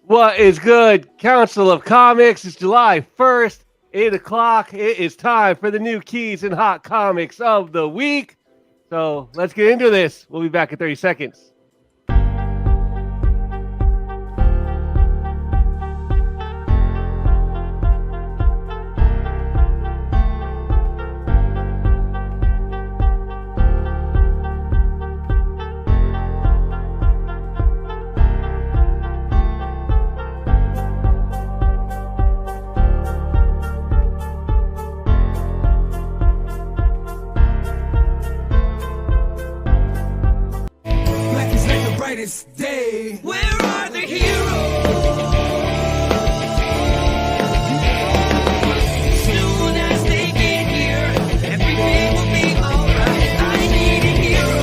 What is good? Council of Comics. It's July 1st, 8 o'clock. It is time for the new keys and hot comics of the week. So let's get into this. We'll be back in 30 seconds. Day. Where are the heroes? Soon as they get here, everything will be alright. I need a hero.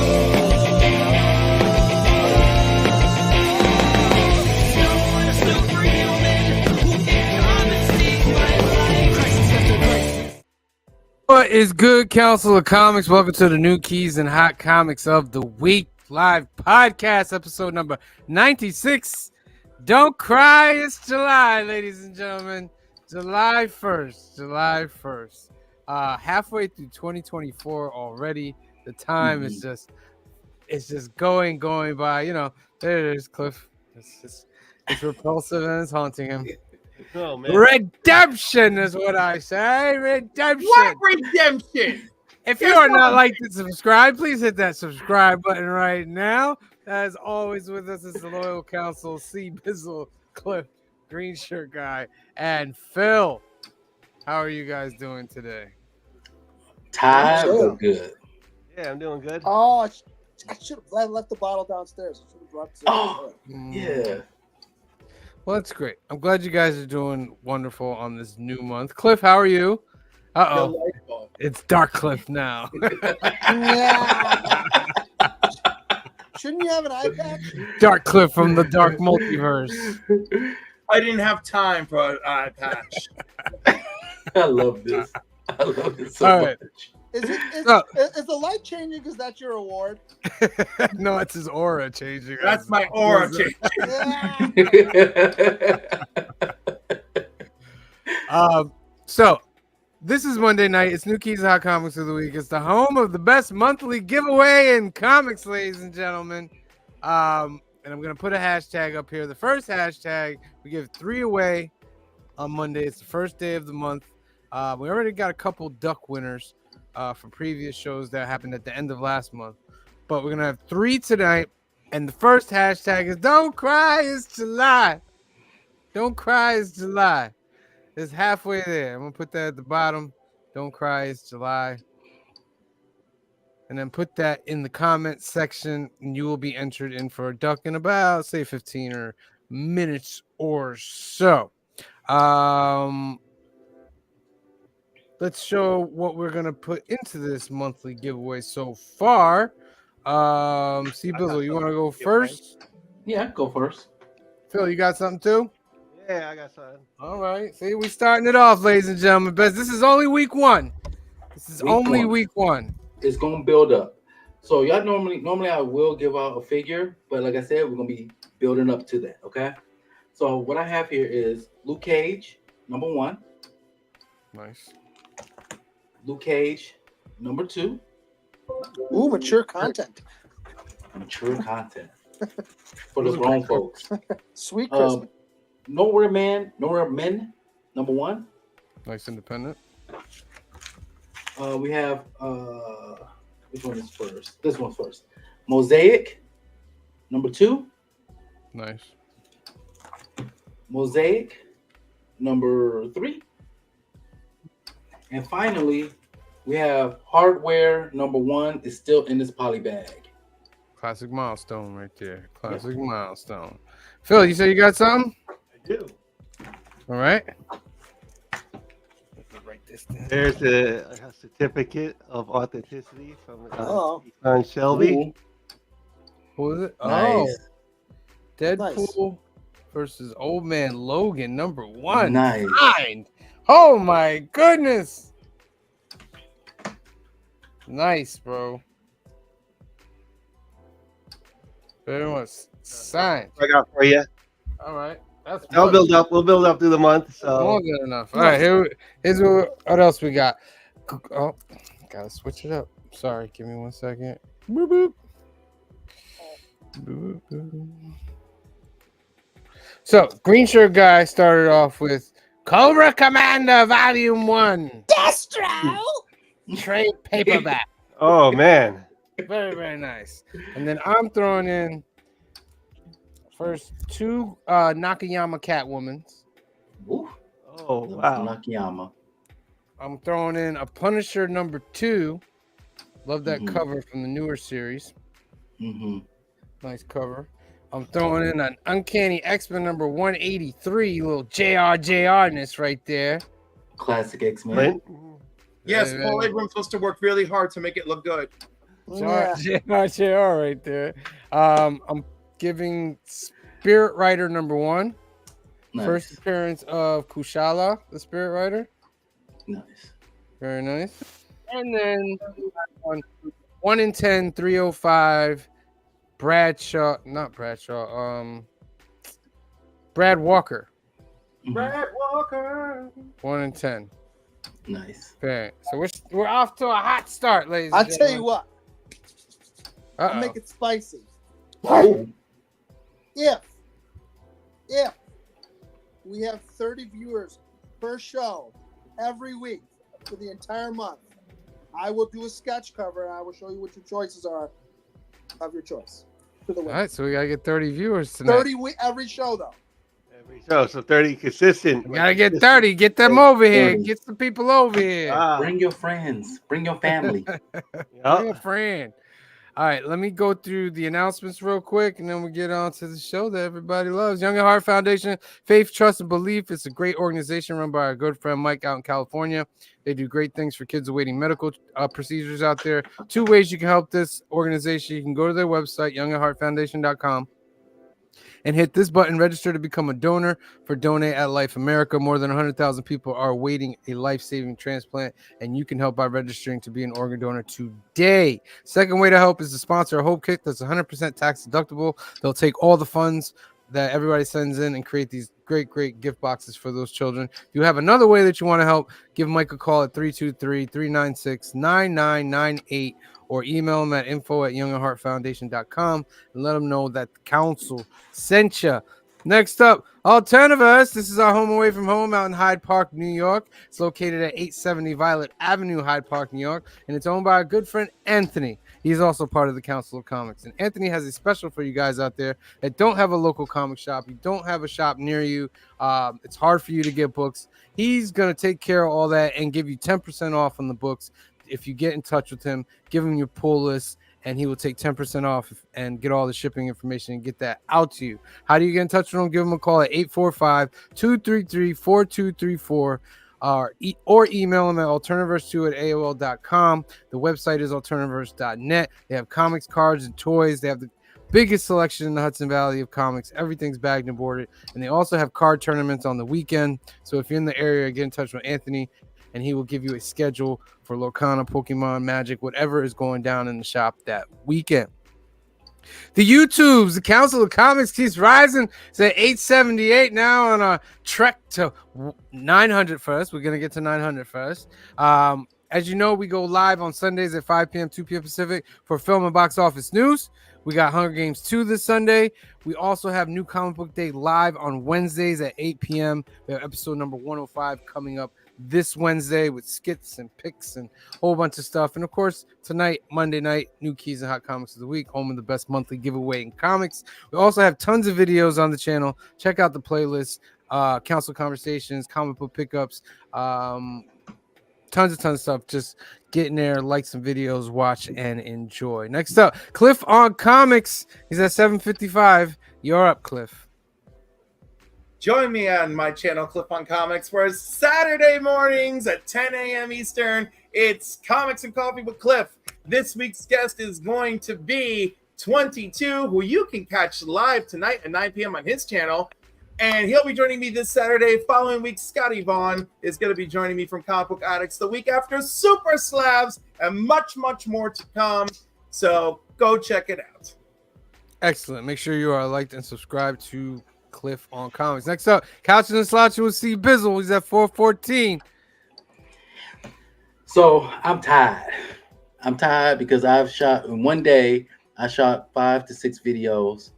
Someone superhuman who can come and save my life. What is good, Council of Comics? Welcome to the new keys and hot comics of the week. Live podcast episode number 96. Don't cry, it's July, ladies and gentlemen. July 1st. Halfway through 2024 already. The time is just going by. You know, there it is, Cliff. It's repulsive and it's haunting him. Oh, man. Redemption is what I say. Redemption. What redemption? If you are not like to subscribe, please hit that subscribe button right now. As always with us is the loyal council, C. Bizzle, Cliff, Green Shirt Guy, and Phil. How are you guys doing today? Time was good. Yeah, I'm doing good. Oh, I should have left the bottle downstairs. I should have dropped it. Oh, yeah. Well, that's great. I'm glad you guys are doing wonderful on this new month. Cliff, how are you? Uh-oh. It's Dark Cliff now. Yeah. Shouldn't you have an eye patch? Dark Cliff from the Dark Multiverse. I didn't have time for an eye patch. I love this. I love this so much. Is the light changing because that's your award? No, it's his aura changing. That's my aura changing. Yeah. So this is Monday night. It's New Keys and Hot Comics of the Week. It's the home of the best monthly giveaway in comics, ladies and gentlemen. And I'm going to put a hashtag up here. The first hashtag, we give 3 away on Monday. It's the first day of the month. We already got a couple duck winners from previous shows that happened at the end of last month. But we're going to have 3 tonight. And the first hashtag is Don't Cry, It's July. Don't cry, it's July. It's halfway there. I'm going to put that at the bottom. Don't cry, it's July. And then put that in the comment section, and you will be entered in for a duck in about, say, 15 or minutes or so. Let's show what we're going to put into this monthly giveaway so far. C. Bizzle, you want to go first? Yeah, go first. Phil, you got something too? Yeah, I got something. All right. See, we're starting it off, ladies and gentlemen. This is only week 1. This is only week 1. It's gonna build up. So y'all normally I will give out a figure, but like I said, we're gonna be building up to that. Okay. So what I have here is Luke Cage, number 1. Nice. Luke Cage, number 2. Ooh, mature content. Mature content for the grown folks. Sweet Christmas. Nowhere Men, number 1. Nice independent. We have which one is first? This one's first. Mosaic, number 2. Nice. Mosaic, number 3. And finally, we have Hardware, number 1 is still in this poly bag. Classic milestone right there. Classic milestone. Phil, you say you got something? I do. All right. Write this down. There's a certificate of authenticity from son Shelby. Ooh. Who is it? Nice. Oh, Deadpool versus Old Man Logan, number 1. Nice. Signed. Oh my goodness. Nice, bro. Very much signed. I got for you. All right. That's I'll build up. We'll build up through the month. More So than enough. All right, here's what else we got. Oh, gotta switch it up. Sorry, give me 1 second. Boop, boop. Boop, boop. So, Green Shirt Guy started off with Cobra Commander Volume 1. Destro. Trade paperback. oh man. Very, very nice. And then I'm throwing in first 2 Nakayama Catwomans. Ooh, Oh love some wow. Nakayama. I'm throwing in a Punisher number 2. Love that Mhm. cover from the newer series. Mm-hmm. Nice cover. I'm throwing in an Uncanny X-Men number 183, little JR-ness right there. Classic X-Men. Clint? Yes, Very, Paul very- Abrams supposed to work really hard to make it look good. Yeah. JR right there. I'm giving Spirit Rider number 1. Nice. First appearance of Kushala, the Spirit Rider. Nice. Very nice. And then 1 in 10, 305, Bradshaw, not Bradshaw, Brad Walker. Mhm. Brad Walker. 1 in 10. Nice. Okay, so we're off to a hot start, ladies. I'll and tell you gentlemen. what. I'll Uh-oh. make it spicy. Mhm. If we have 30 viewers per show every week for the entire month, I will do a sketch cover and I will show you what your choices are of your choice for the All win. right, so we gotta get 30 viewers tonight. 30 every show though. Every show. So 30 consistent. We gotta get 30. Get them over here. 30. Get some people over here. Wow. Bring your friends. Bring your family. Bring a friend. All right, let me go through the announcements real quick, and then we get on to the show that everybody loves. Young at Heart Foundation, Faith, Trust, and Belief. It's a great organization run by our good friend Mike out in California. They do great things for kids awaiting medical procedures out there. 2 ways you can help this organization. You can go to their website, youngatheartfoundation.com. and hit this button, register to become a donor for Donate at Life America. More than 100,000 people are awaiting a life-saving transplant, and you can help by registering to be an organ donor today. Second way to help is to sponsor a Hope Kit that's 100% tax deductible. They'll take all the funds that everybody sends in and create these great gift boxes for those children. If you have another way that you want to help, give Mike a call at 323-396-9998 or email him at info@youngatheartfoundation.com and let him know that the council sent you. Next up, Alternativerse. This is our home away from home out in Hyde Park, New York. It's located at 870 Violet Avenue, Hyde Park, New York, and it's owned by our good friend Anthony. He's also part of the Council of Comics. And Anthony has a special for you guys out there that don't have a local comic shop. You don't have a shop near you. It's hard for you to get books. He's going to take care of all that and give you 10% off on the books. If you get in touch with him, give him your pull list, and he will take 10% off and get all the shipping information and get that out to you. How do you get in touch with him? Give him a call at 845-233-4234 or email him at alternativerse2@aol.com. The website is alternativerse.net. They have comics, cards, and toys. They have the biggest selection in the Hudson Valley of comics. Everything's bagged and boarded. And they also have card tournaments on the weekend. So if you're in the area, get in touch with Anthony, and he will give you a schedule for Lorcana, Pokemon, Magic, whatever is going down in the shop that weekend. The YouTubes, the Council of Comics keeps rising. It's at 878 now on our trek to 900 first. We're going to get to 900 first. As you know, we go live on Sundays at 5 p.m., 2 p.m. Pacific for film and box office news. We got Hunger Games 2 this Sunday. We also have New Comic Book Day live on Wednesdays at 8 p.m. We have episode number 105 coming up this Wednesday with skits and picks and a whole bunch of stuff. And of course, tonight, Monday night, New Keys and Hot Comics of the Week, home of the best monthly giveaway in comics. We also have tons of videos on the channel. Check out the playlist, Council Conversations, comic book pickups, tons of stuff. Just get in there, like some videos, watch, and enjoy. Next up, Cliff on Comics. He's at 7:55. You're up, Cliff. Join me on my channel, Cliff on Comics, where Saturday mornings at 10 a.m. Eastern, it's Comics and Coffee with Cliff. This week's guest is going to be 22, who you can catch live tonight at 9 p.m. on his channel. And he'll be joining me this Saturday. Following week, Scotty Vaughn is going to be joining me from Comic Book Addicts the week after, Super Slabs, and much more to come. So go check it out. Excellent. Make sure you are liked and subscribed to Cliff on Comics. Next up, Couching and Slouching with C Bizzle. He's at 414. So I'm tired. I'm tired because I've shot in one day. I shot 5 to 6 videos.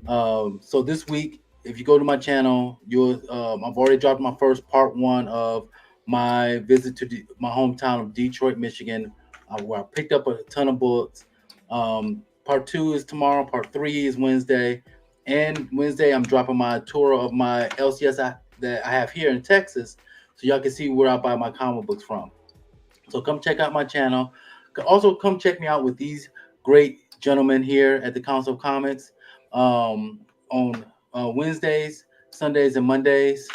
So this week, if you go to my channel, you'll I've already dropped my first part 1 of my visit to my hometown of Detroit, Michigan, where I picked up a ton of books. Part 2 is tomorrow. Part 3 is Wednesday. And Wednesday, I'm dropping my tour of my LCS that I have here in Texas, so y'all can see where I buy my comic books from. So come check out my channel. Also, come check me out with these great gentlemen here at the Council of Comics on Wednesdays, Sundays, and Mondays.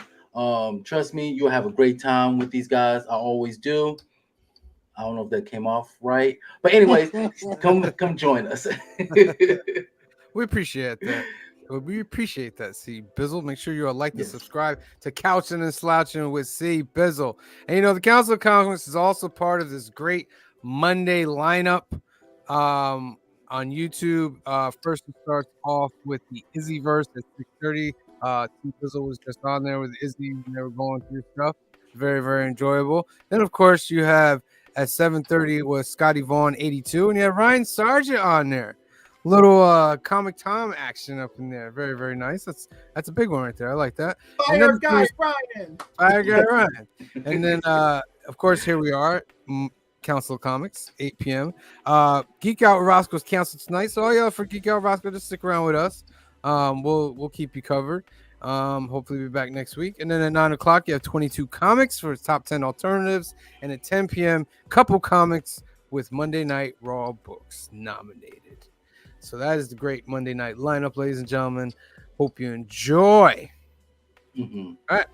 Trust me, you'll have a great time with these guys. I always do. I don't know if that came off right, but anyways, come join us. We appreciate that. We appreciate that, C Bizzle. Make sure you like to Yes. subscribe to Couching and Slouching with C Bizzle. And you know, the Council of Comics is also part of this great Monday lineup on YouTube. First, it starts off with the Izzyverse at 6:30. C Bizzle was just on there with Izzy, and they were going through stuff. Very, very enjoyable. Then, of course, you have at 7:30 with Scotty Vaughn 82, and you have Ryan Sargent on there. Little Comic Tom action up in there. Very, very nice. That's a big one right there. I like that. And Fire then, guy Ryan. Fire guy Ryan. And then of course, here we are, Council of Comics, 8 p.m. Geek Out Roscoe's canceled tonight. So all y'all for Geek Out Roscoe, just stick around with us. We'll keep you covered. Hopefully be back next week. And then at 9 o'clock, you have 22 comics for top 10 alternatives. And at 10 p.m., couple comics with Monday Night Raw books nominated. So that is the great Monday night lineup, ladies and gentlemen. Hope you enjoy. Mm-hmm. All right.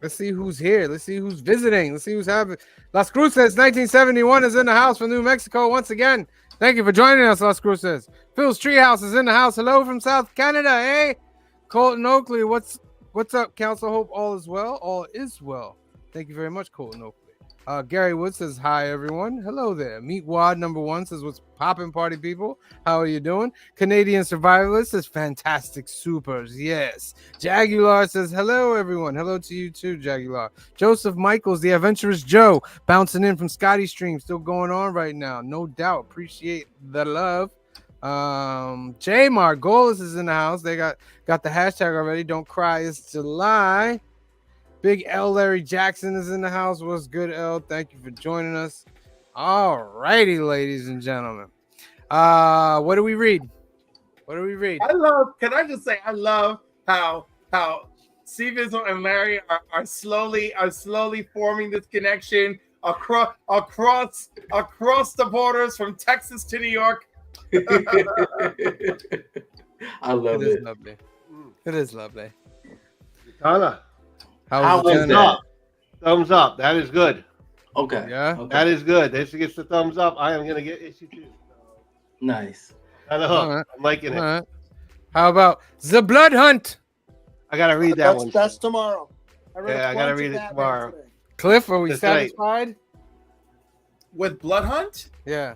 Let's see who's here. Let's see who's visiting. Let's see who's having. Las Cruces 1971 is in the house from New Mexico once again. Thank you for joining us, Las Cruces. Phil's Treehouse is in the house. Hello from South Canada, eh? Colton Oakley, what's up, Council? Hope all is well. All is well. Thank you very much, Colton Oakley. Gary Wood says, hi, everyone. Hello there. Meet Wad number 1 says, what's poppin', party people? How are you doing? Canadian Survivalist says, fantastic supers. Yes. Jagular says, hello, everyone. Hello to you too, Jagular. Joseph Michaels, the Adventurous Joe, bouncing in from Scotty Stream. Still going on right now. No doubt. Appreciate the love. J Margolis is in the house. They got the hashtag already. Don't cry, it's July. Big L Larry Jackson is in the house. What's good, L? Thank you for joining us. All righty, ladies and gentlemen. What do we read? Can I just say I love how C Bizzle and Larry are slowly forming this connection across the borders from Texas to New York. I love It is it. lovely. It is lovely. Tana, How was agenda? that? thumbs up. That is good. Okay. Yeah? Okay. That is good. This gets the thumbs up. I am going to get issue 2. Nice. Kind of All hooked. right. I'm liking it. All right. How about The Blood Hunt? I got to read that one. That's tomorrow. Yeah, I gotta read it tomorrow. Today. Cliff, are we That's right. satisfied? With Blood Hunt, Yeah.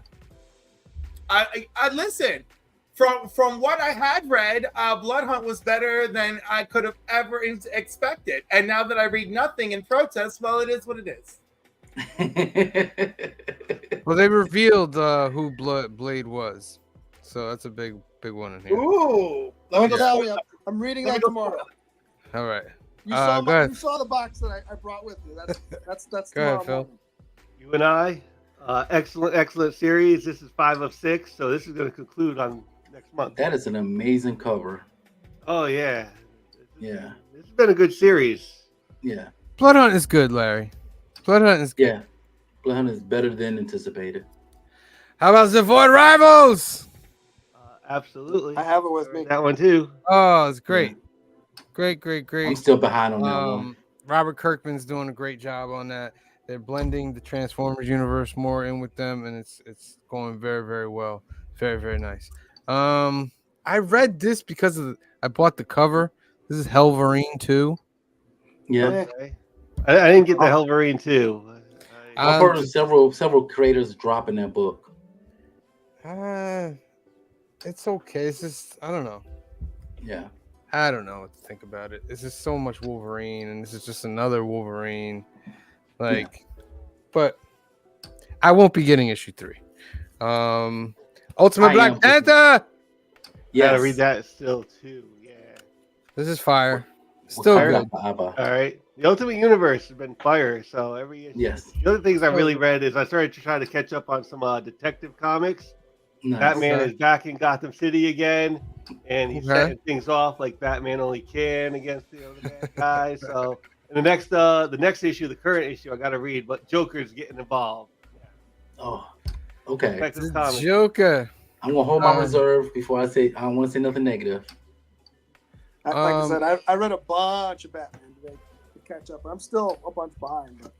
I listen. From what I had read, Blood Hunt was better than I could have ever expected. And now that I read nothing in protest, well, it is what it is. Well, they revealed who Blade was. So that's a big one in here. Ooh. Don't go- tell me. I'm reading let me that go- tomorrow. All right. You saw, go ahead. you saw the box that I brought with me. That's Go tomorrow ahead, Phil. morning. You and I, excellent series. This is 5 of 6, so this is going to conclude on next month. That is an amazing cover. Oh yeah, Yeah. This has been a good series. Yeah. Blood Hunt is good, Larry. Blood Hunt is good. Yeah. Blood Hunt is better than anticipated. How about The Void Rivals? Absolutely. I have it with me. That one too. Oh, it's great. Great. I'm still behind on that one. Robert Kirkman's doing a great job on that. They're blending the Transformers universe more in with them, and it's going very, very well. Very, very nice. I read this because I bought the cover. This is Helverine 2. Yeah. Okay. I didn't get the Helverine too. I've heard of several creators dropping that book. It's okay. It's just I don't know. Yeah. I don't know what to think about it. This is so much Wolverine, and this is just another Wolverine. Like, but I won't be getting issue 3. Ultimate I Black am. Panther. Yes. Gotta read that still too. Yeah. This is fire. Still Wakanda good. Forever. All right. The Ultimate Universe has been fire. So every issue. Yes. The other things I really read is I started to try to catch up on some detective comics. Nice. Batman Okay. is back in Gotham City again, and he's Okay. setting things off like Batman only can against the bad guys. So in the next issue, the current issue, I got to read, but Joker's getting involved. Oh, okay. Detective The Comics. Joker. I'm gonna hold my reserve before I say. I don't want to say nothing negative. Like I said, I read a bunch of Batman today to catch up. I'm still a bunch behind, but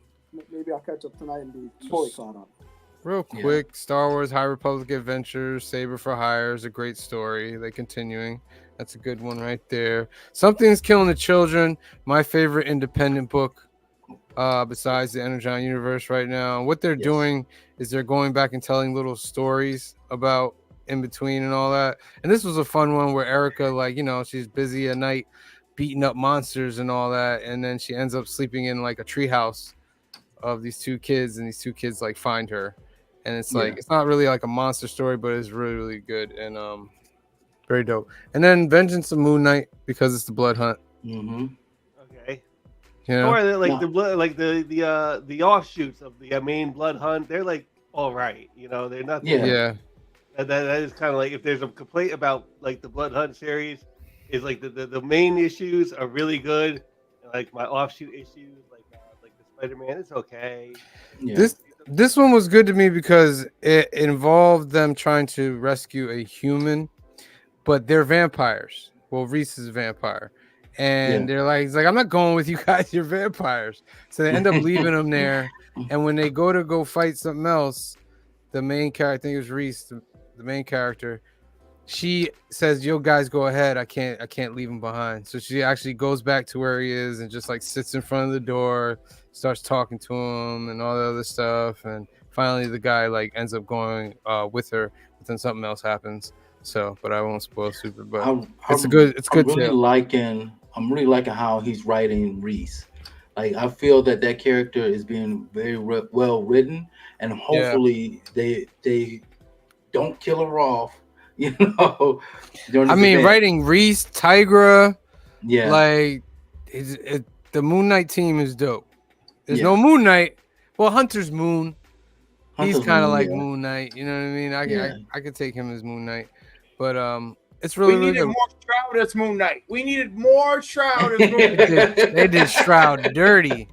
maybe I'll catch up tonight and be fully caught up. Real quick, Star Wars High Republic Adventures, Saber for Hire is a great story. They're continuing. That's a good one right there. Something's Killing the Children, my favorite independent book besides the Energon universe right now. What they're doing is they're going back and telling little stories about in between and all that. And this was a fun one where Erica, like, you know, she's busy at night beating up monsters and all that. And then she ends up sleeping in like a treehouse of these 2 kids, and these 2 kids like find her. And it's like, it's not really like a monster story, but it's really, really good and very dope. And then Vengeance of Moon Knight, because it's the Blood Hunt. Mm-hmm. Okay. You know? Or like the offshoots of the main Blood Hunt, they're like all right. You know, they're not. Yeah. That is kind of like, if there's a complaint about like the Blood Hunt series, is like the main issues are really good. Like my offshoot issues, like the Spider-Man, it's okay. Yeah. This one was good to me because it involved them trying to rescue a human, but they're vampires. Well, Reese is a vampire. And they're like, he's like, I'm not going with you guys, you're vampires. So they end up leaving him there. And when they go fight something else, the main character, I think it was Reese, the main character, she says, yo guys, go ahead. I can't leave him behind. So she actually goes back to where he is and just like sits in front of the door, starts talking to him and all the other stuff. And finally the guy like ends up going with her, but then something else happens. So, but I won't spoil super, but it's good I'm really liking how he's writing Reese. Like, I feel that character is being very well written, and hopefully they don't kill her off. You know, I mean, writing Reese, Tigra, yeah, like the Moon Knight team is dope. There's no Moon Knight. Well, Hunter's Moon. He's kind of like Moon Knight. You know what I mean? I could take him as Moon Knight, but it's really we needed good. more Shroud as Moon Knight. We needed more Shroud as Moon Knight. They did Shroud dirty.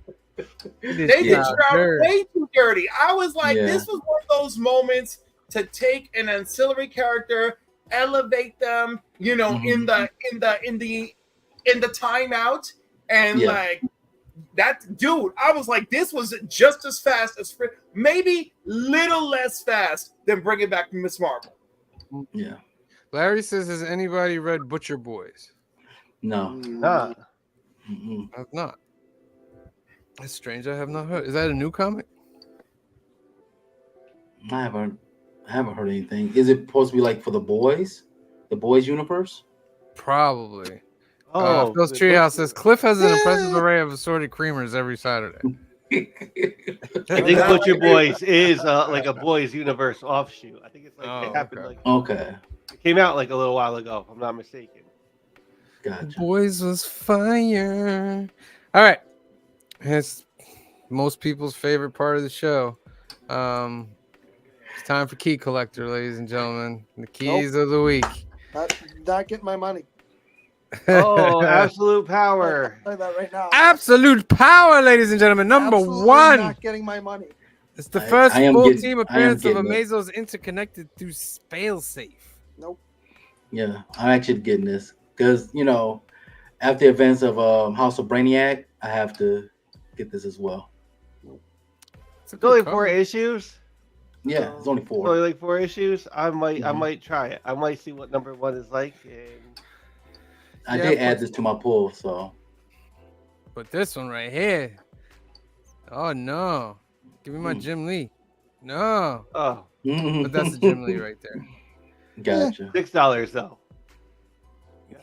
They did Shroud way too dirty. I was like, this was one of those moments to take an ancillary character, elevate them, you know, in the timeout, and like that dude. I was like, this was just as fast as maybe little less fast than bringing back Miss Marvel. Yeah. Larry says, has anybody read Butcher Boys? No. Nah. I've not. That's strange. I have not heard. Is that a new comic? I haven't heard anything. Is it supposed to be like for the boys universe? Probably. Oh, Phil's Treehouse says Cliff has an impressive array of assorted creamers every Saturday. I think Butcher Boys is like a boys universe offshoot. I think it's like it happened it came out like a little while ago, if I'm not mistaken. Gotcha. Boys was fire. All right. It's most people's favorite part of the show. It's time for Key Collector, ladies and gentlemen. The keys of the week. Not getting my money. Oh, absolute power. I'll tell you that right now. Absolute power, ladies and gentlemen. Number Absolutely one. Not getting my money. It's the first team appearance of it. Amazo's interconnected through Failsafe. Nope. Yeah, I'm actually getting this because, you know, after the events of House of Brainiac, I have to get this as well. It's only 4 issues. Yeah, it's only 4. Only like 4 issues. I might try it. I might see what number 1 is like. And I did add this to my pull, so. But this one right here. Oh no! Give me my Jim Lee. No. Oh. But that's the Jim Lee right there. Gotcha. $6 though.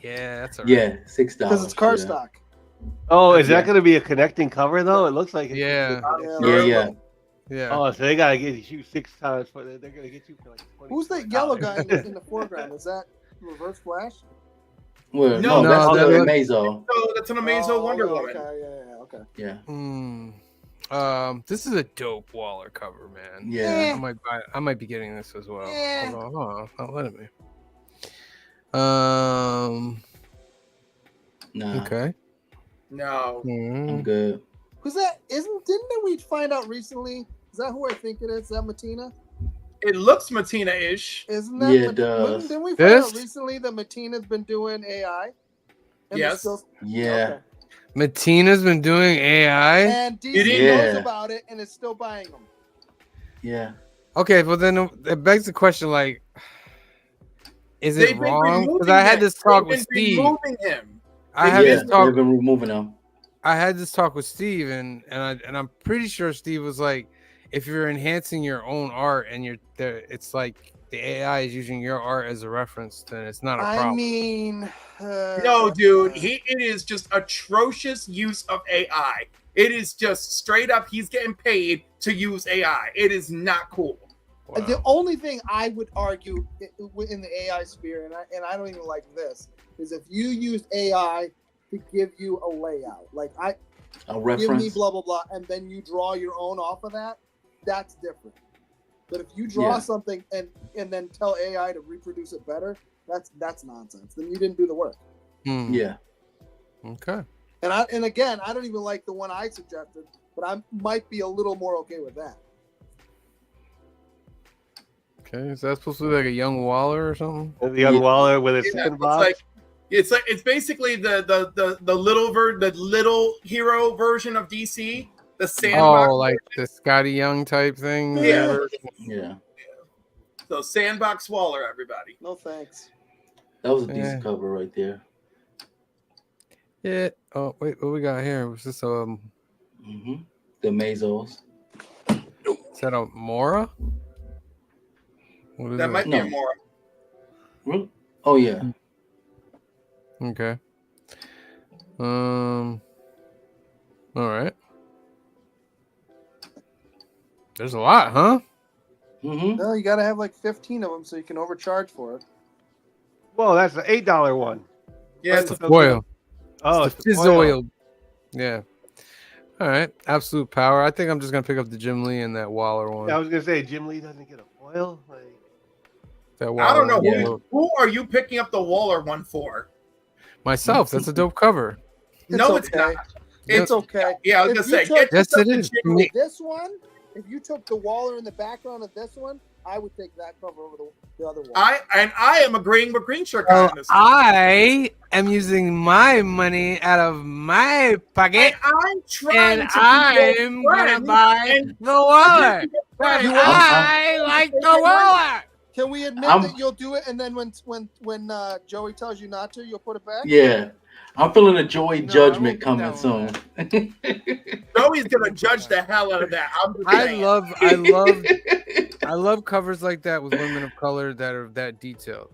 Yeah, that's all right. Yeah, $6. Because it's cardstock. Oh, is Yeah. that going to be a connecting cover though? It looks like it's Yeah. Yeah. Yeah. Oh, so they gotta get you 6 times for that. They're gonna get you for like 20. Who's that yellow guy in the foreground? Is that Reverse Flash? Well, No, no, that's that the look- Mazo. So that's an Amazo Wonder Woman. Okay, okay. Yeah. This is a dope Waller cover, man. Yeah. I might be getting this as well. Yeah. Hold on, not letting me. Nah, Okay. No. I'm good. Who's that? Didn't we find out recently? Is that who I think it is? Is that Matina? It looks Matina-ish. Isn't that? Yeah, it does. Didn't we find out This? recently that Matina's been doing AI? And Yes. they're Yeah. Matina's been doing AI. And DC is. knows Yeah. about it and is still buying them. Yeah. Okay, well then it begs the question: like, is it They've been wrong? Because removing I had him. this talk They've with been Steve. removing him. I had Yeah, this talk. they've been removing them. I had this talk with Steve, and I'm pretty sure Steve was like, if you're enhancing your own art and you're there, it's like the AI is using your art as a reference, then it's not a problem. I mean, No, dude, it is just atrocious use of AI. It is just straight up. He's getting paid to use AI. It is not cool. Wow. The only thing I would argue in the AI sphere, and I don't even like this, is if you use AI to give you a layout, like A give me reference. blah blah blah, and then you draw your own off of that, that's different. But if you draw Yeah. something and then tell AI to reproduce it better, that's nonsense. Then you didn't do the work. Yeah. Okay. And again, I don't even like the one I suggested, but I might be a little more okay with that. Okay. Is that supposed to be like a young Waller or something? The young Waller with his Yeah, sandbox. it's basically the little hero version of DC, the sandbox. Oh, like the Scotty Young type thing. Yeah. Yeah. So sandbox Waller, everybody. No thanks. That was a decent Yeah. cover right there. Yeah. Oh wait, what we got here? Was this The Mazos. is that a Mora? What is That it? might be No. a more. Really? Oh yeah. Okay. All right. There's a lot, huh? No, you got to have like 15 of them so you can overcharge for it. Whoa, that's the $8 one. Yeah, It's it's the foil. Oh, It's it's the the fizz foil. oil. Yeah. All right. Absolute power. I think I'm just gonna pick up the Jim Lee and that Waller one. Yeah, I was gonna say Jim Lee doesn't get a foil. Like, That I don't know one. Yeah. who are you picking up the Waller one for? Myself. That's a dope cover. No, it's okay. not. It's okay. Yeah, I was If gonna you say, took- get Yes, yourself it the is. Jim Lee. This one, if you took the Waller in the background of this one, I would take that cover over the other one. I am agreeing with Green Shirt guy Well, on this one. I am using my money out of my pocket, And I'm trying and to be I'm your gonna friend, buy and the Waller. you But You I like the Waller. Can we admit I'm- that you'll do it, and then when Joey tells you not to, you'll put it back? Yeah. I'm feeling a Joy No, judgment I won't coming do soon. Joey's gonna judge the hell out of that. I'm just I saying. love covers like that with women of color that are that detailed.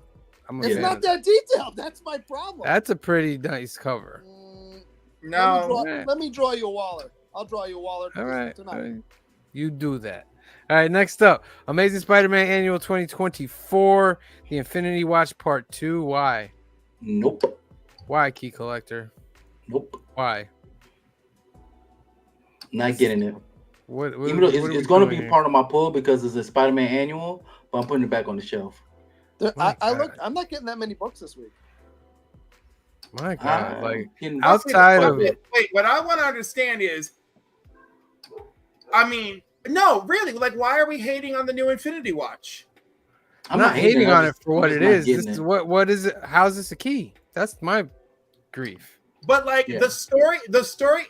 I'm a It's fan not of that detailed. That's my problem. That's a pretty nice cover. No. Let me draw you a Waller. I'll draw you a Waller All right, tonight. all right. You do that. All right, next up, Amazing Spider-Man Annual 2024, The Infinity Watch Part 2. Why? Nope. Why, Key Collector? Nope. Why? Not getting it. What Even though what are we it's going to doing be here? part of my pull because it's a Spider-Man annual, but I'm putting it back on the shelf. My I God. look. I'm not getting that many books this week. My God, like Getting- outside of Wait, what I want to understand is, I mean, no, really, like, why are we hating on the new Infinity Watch? I'm not hating on it for what it is. This This is what is it? How's this a key? That's my grief. But like Yeah. the story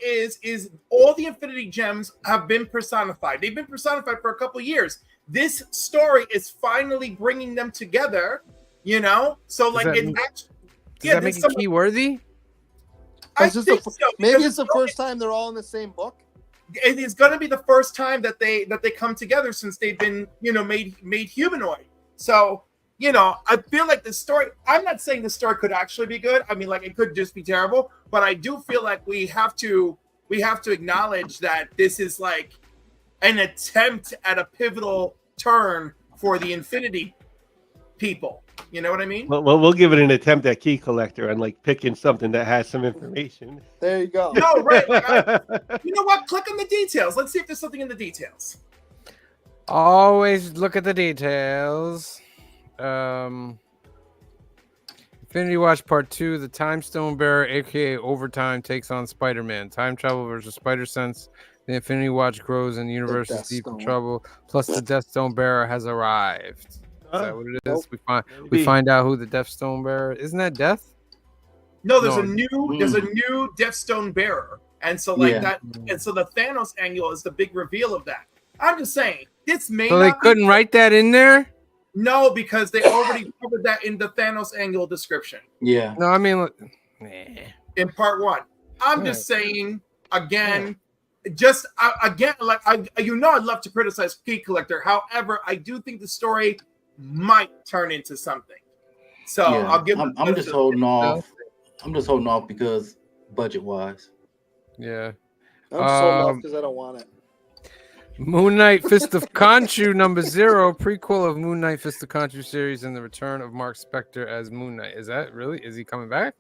is all the Infinity Gems have been personified. They've been personified for a couple years. This story is finally bringing them together. You know, so Does like that it's mean- actually. Does that make there's it some- key worthy? I Is this think the- so, Maybe because it's the first time they're all in the same book. it is going to be the first time that they come together since they've been made humanoid. So you know, I feel like the story. I'm not saying the story could actually be good. I mean, like it could just be terrible. But I do feel like we have to acknowledge that this is like an attempt at a pivotal turn for the Infinity people. You know what I mean? Well, we'll give it an attempt at key collector and like picking something that has some information. There you go. No, right. You know what? Click on the details. Let's see if there's something in the details. Always look at the details. Infinity Watch Part 2, the Time Stone Bearer, aka Overtime, takes on Spider-Man. Time travel versus Spider-Sense. The Infinity Watch grows and the universe is Death deep in Stone. trouble. Plus, the Death Stone Bearer has arrived. Is that what it is? Nope. We find out who the Death Stone Bearer is. Isn't that Death? No, there's No. a new Death Stone bearer, and so like Yeah. that, and so the Thanos angle is the big reveal of that. I'm just saying this may So they not be- couldn't write that in there? No, because they already covered that in the Thanos angle description Yeah. No, I mean, nah. in part 1. I'm Right. just saying again, again, like I'd love to criticize Key Collector. However, I do think the story might turn into something. So Yeah. I'll give. I'm just holding off. I'm just holding off because budget wise. Yeah. I'm just holding off because I don't want it. Moon Knight Fist of Khonshu #0, prequel of Moon Knight Fist of Khonshu series and the return of Mark Spector as Moon Knight. Is that really? Is he coming back?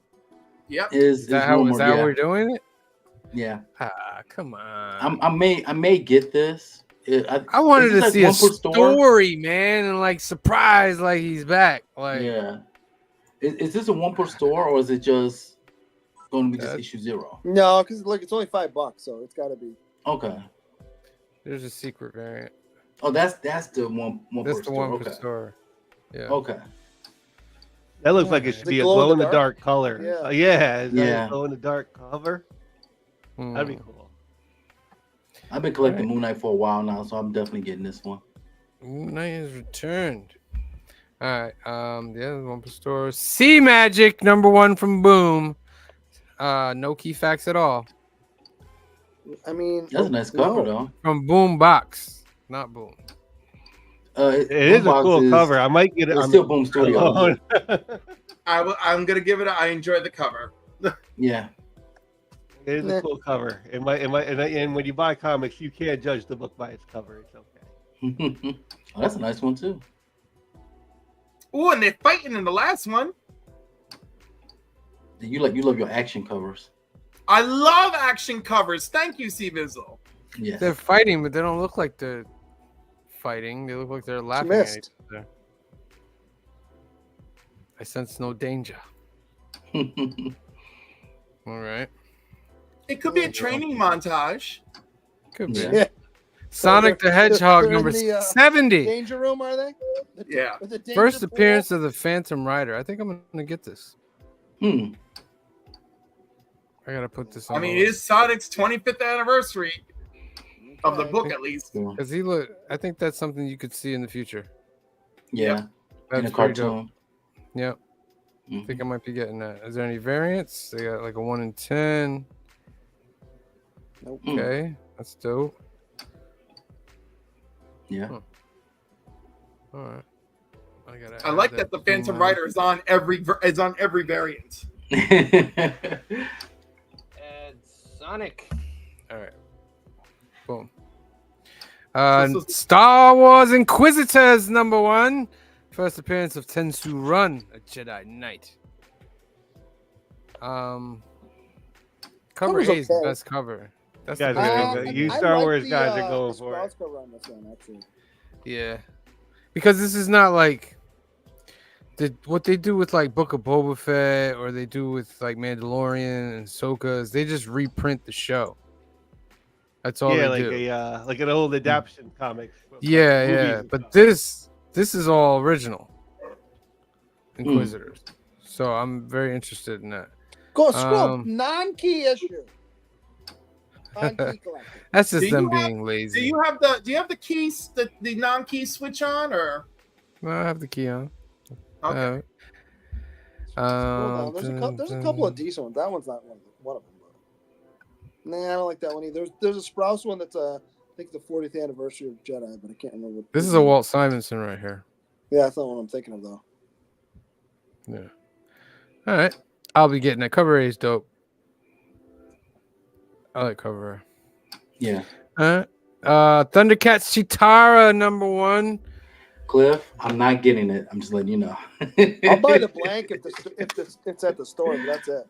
Yep. Is that how rumored, yeah. we're doing it? Yeah. Ah, come on. I may get this. I wanted is this to like see a one per store? story, man, and like surprise, like he's back. Like, Yeah. Is this a one per store or is it just going to be just issue 0? No, because look, it's only $5, so it's got to be. Okay. there's a secret variant. Oh, that's the one That's per the store. one per Okay. store. Yeah. Okay. That looks like it should The be a glow in glow in the the dark? dark color. Yeah. Yeah. Is that Yeah. a glow in the dark cover? That'd be Hmm. cool. I've been collecting Alright. Moon Knight for a while now, so I'm definitely getting this one. Moon Knight has returned. All right. The other one per store. Sea Magic #1 from Boom. No key facts at all. I mean, That's a nice cover no. though. From Boom Box, not Boom. It is a Boombox cool is- cover. I might get it. It's on still the- Boom Studios. alone. I'm gonna give it. I enjoyed the cover. Yeah. It is Nah. a cool cover. And when you buy comics, you can't judge the book by its cover. It's okay. Oh, that's a nice one too. Oh, and they're fighting in the last one. You love your action covers. I love action covers. Thank you, C Vizzle. Yes. They're fighting, but they don't look like they're fighting. They look like they're laughing at each missed. other. I sense no danger. All right. It could be a training montage. Could be. Yeah. Yeah. Sonic the Hedgehog they're in number the, 70. Danger room, are they? Yeah. With the danger First pool? appearance of the Phantom Rider. I think I'm gonna get this. Hmm. I gotta put this on. I mean, it is Sonic's 25th anniversary of the Okay. book, at least. because he look. I think that's something you could see in the future. Yeah. In That's a pretty dope. cartoon. Yep. I Mhm. think I might be getting that. Is there any variants? They got like a 1 in 10. Nope. Okay, that's dope. Yeah. All right. I like that the Phantom Rider is on every variant. Add Sonic. All right. Boom. Star Wars Inquisitors #1. First appearance of Tensu Run, a Jedi Knight. Cover Cover's A is the okay. best cover. That's Guys the are best gonna cover. go- you Star Wars guys are going the for it. Sprouts cover on this one, actually. Yeah, because this is not like what they do with like Book of Boba Fett or they do with like Mandalorian and Ahsoka is they just reprint the show. That's all Yeah, they like do. like an old adaptation comic. Yeah, movies yeah. and But stuff. this is all original Inquisitors. So I'm very interested in that. Go scroll. Um, Non-key issue. On key collector. That's just Do them you have- being lazy. Do you have the keys, the non-key switch on, or No, I have the key on. okay? Scroll down. There's a couple of decent ones. That one's not one of them. But... Nah, I don't like that one either. There's a Sprouse one that's I think the 40th anniversary of Jedi, but I can't remember. This is a Walt Simonson right here. Yeah, that's not what I'm thinking of though. Yeah. All right. I'll be getting that. Cover A is dope. I like cover Yeah. A. Thundercats Chitara #1. Cliff, I'm not getting it. I'm just letting you know. I'll buy the blank if it's at the store, but that's it.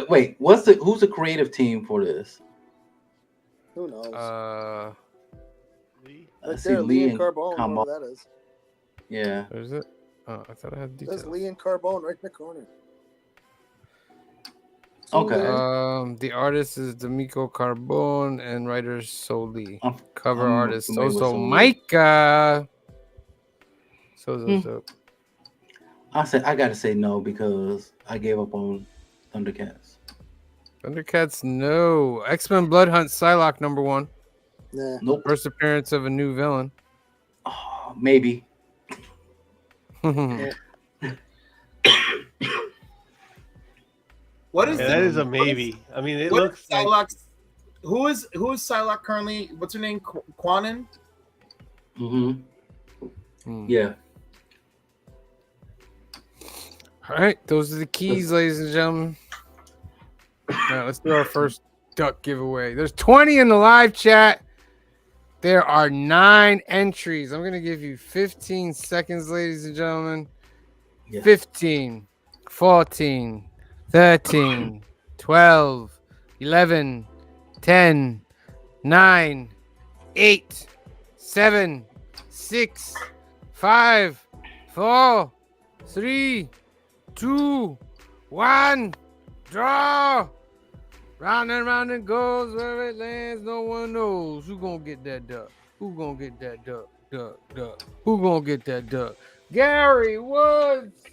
Wait. Who's the creative team for this? Who knows? Uh, I Right see there, Lee Lee and and Carbone, Combo. whoever that is. Yeah. there's it. Oh, I thought I had details. There's Lee and Carbone right in the corner. Okay. The artist is D'Amico Carbone and writer Soli. I'm- Cover I'm artist familiar with Sozo Soli. Micah. Sozo's Hmm. dope. I gotta say no because I gave up on Thundercats. Thundercats, no. X-Men Blood Hunt Psylocke #1. Nah. Nope. First appearance of a new villain. Oh, maybe. What is Yeah, that is a maybe. I mean, it what looks is like Psylocke's? Who is Psylocke currently? What's her name? Quanon? Mm-hmm. Yeah. All right, those are the keys, ladies and gentlemen. All right, let's do our first duck giveaway. There's 20 in the live chat. There are 9 entries. I'm going to give you 15 seconds, ladies and gentlemen. Yeah. 15, 14, 13, 12, 11, 10, 9, 8, 7, 6, 5, 4, 3, 2, 1. Draw. Round and round it goes, where it lands, no one knows. Who gonna get that duck? Who gonna get that duck? Duck. Who gonna get that duck? Gary Woods.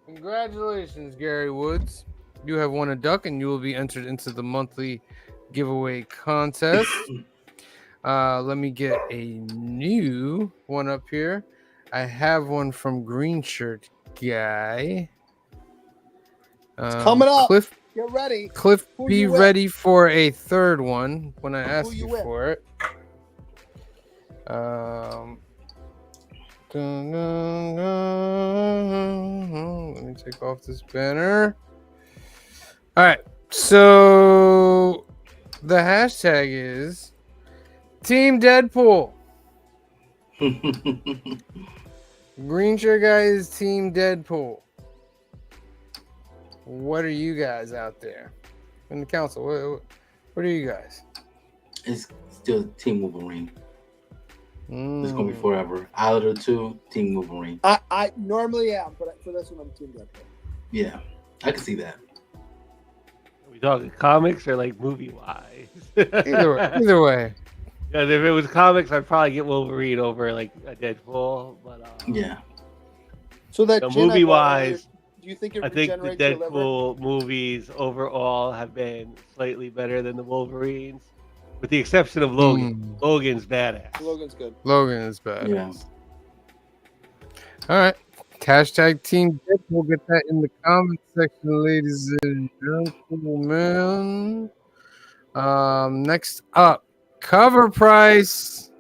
Congratulations, Gary Woods. You have won a duck and you will be entered into the monthly giveaway contest. Let me get a new one up here. I have one from Green Shirt Guy. Coming up. Cliff, Get ready. Who be you with? ready for a third one when I ask Who you you with? for it. Let me take off this banner. All right. So the hashtag is Team Deadpool. Green Shirt Guy is Team Deadpool. What are you guys out there in the council? What are you guys? It's still Team Wolverine. It's gonna be Mm. forever. Out of the two, Team Wolverine. I normally am, but for this one, I'm Team Deadpool. Yeah, I can see that. Are we talking comics or like movie wise? Either way. Because if it was comics, I'd probably get Wolverine over like a Deadpool. But Yeah. So that the gin I movie bought earlier, wise, do you think it I think the regenerates your liver? Deadpool movies overall have been slightly better than the Wolverines, with the exception of Logan. Logan's badass. Logan's good. Logan is bad. Yeah. All right. Hashtag Team Deadpool. Get that in the comment section, ladies and gentlemen. Next up, cover price.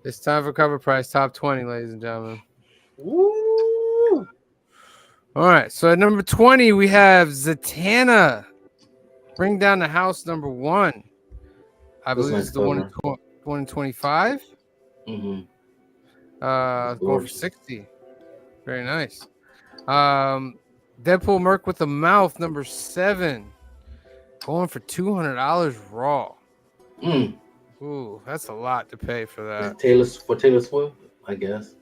It's time for cover price top 20, ladies and gentlemen. Woo! All right. So at number 20, we have Zatanna. Bring down the house #1. I believe nice it's the one in, cover. 25. Mm-hmm. Going for Gorgeous. 60. Very nice. Deadpool Merc with the mouth #7. Going for $200 raw. Mm. Ooh, that's a lot to pay for that. Taylor Swift, I guess.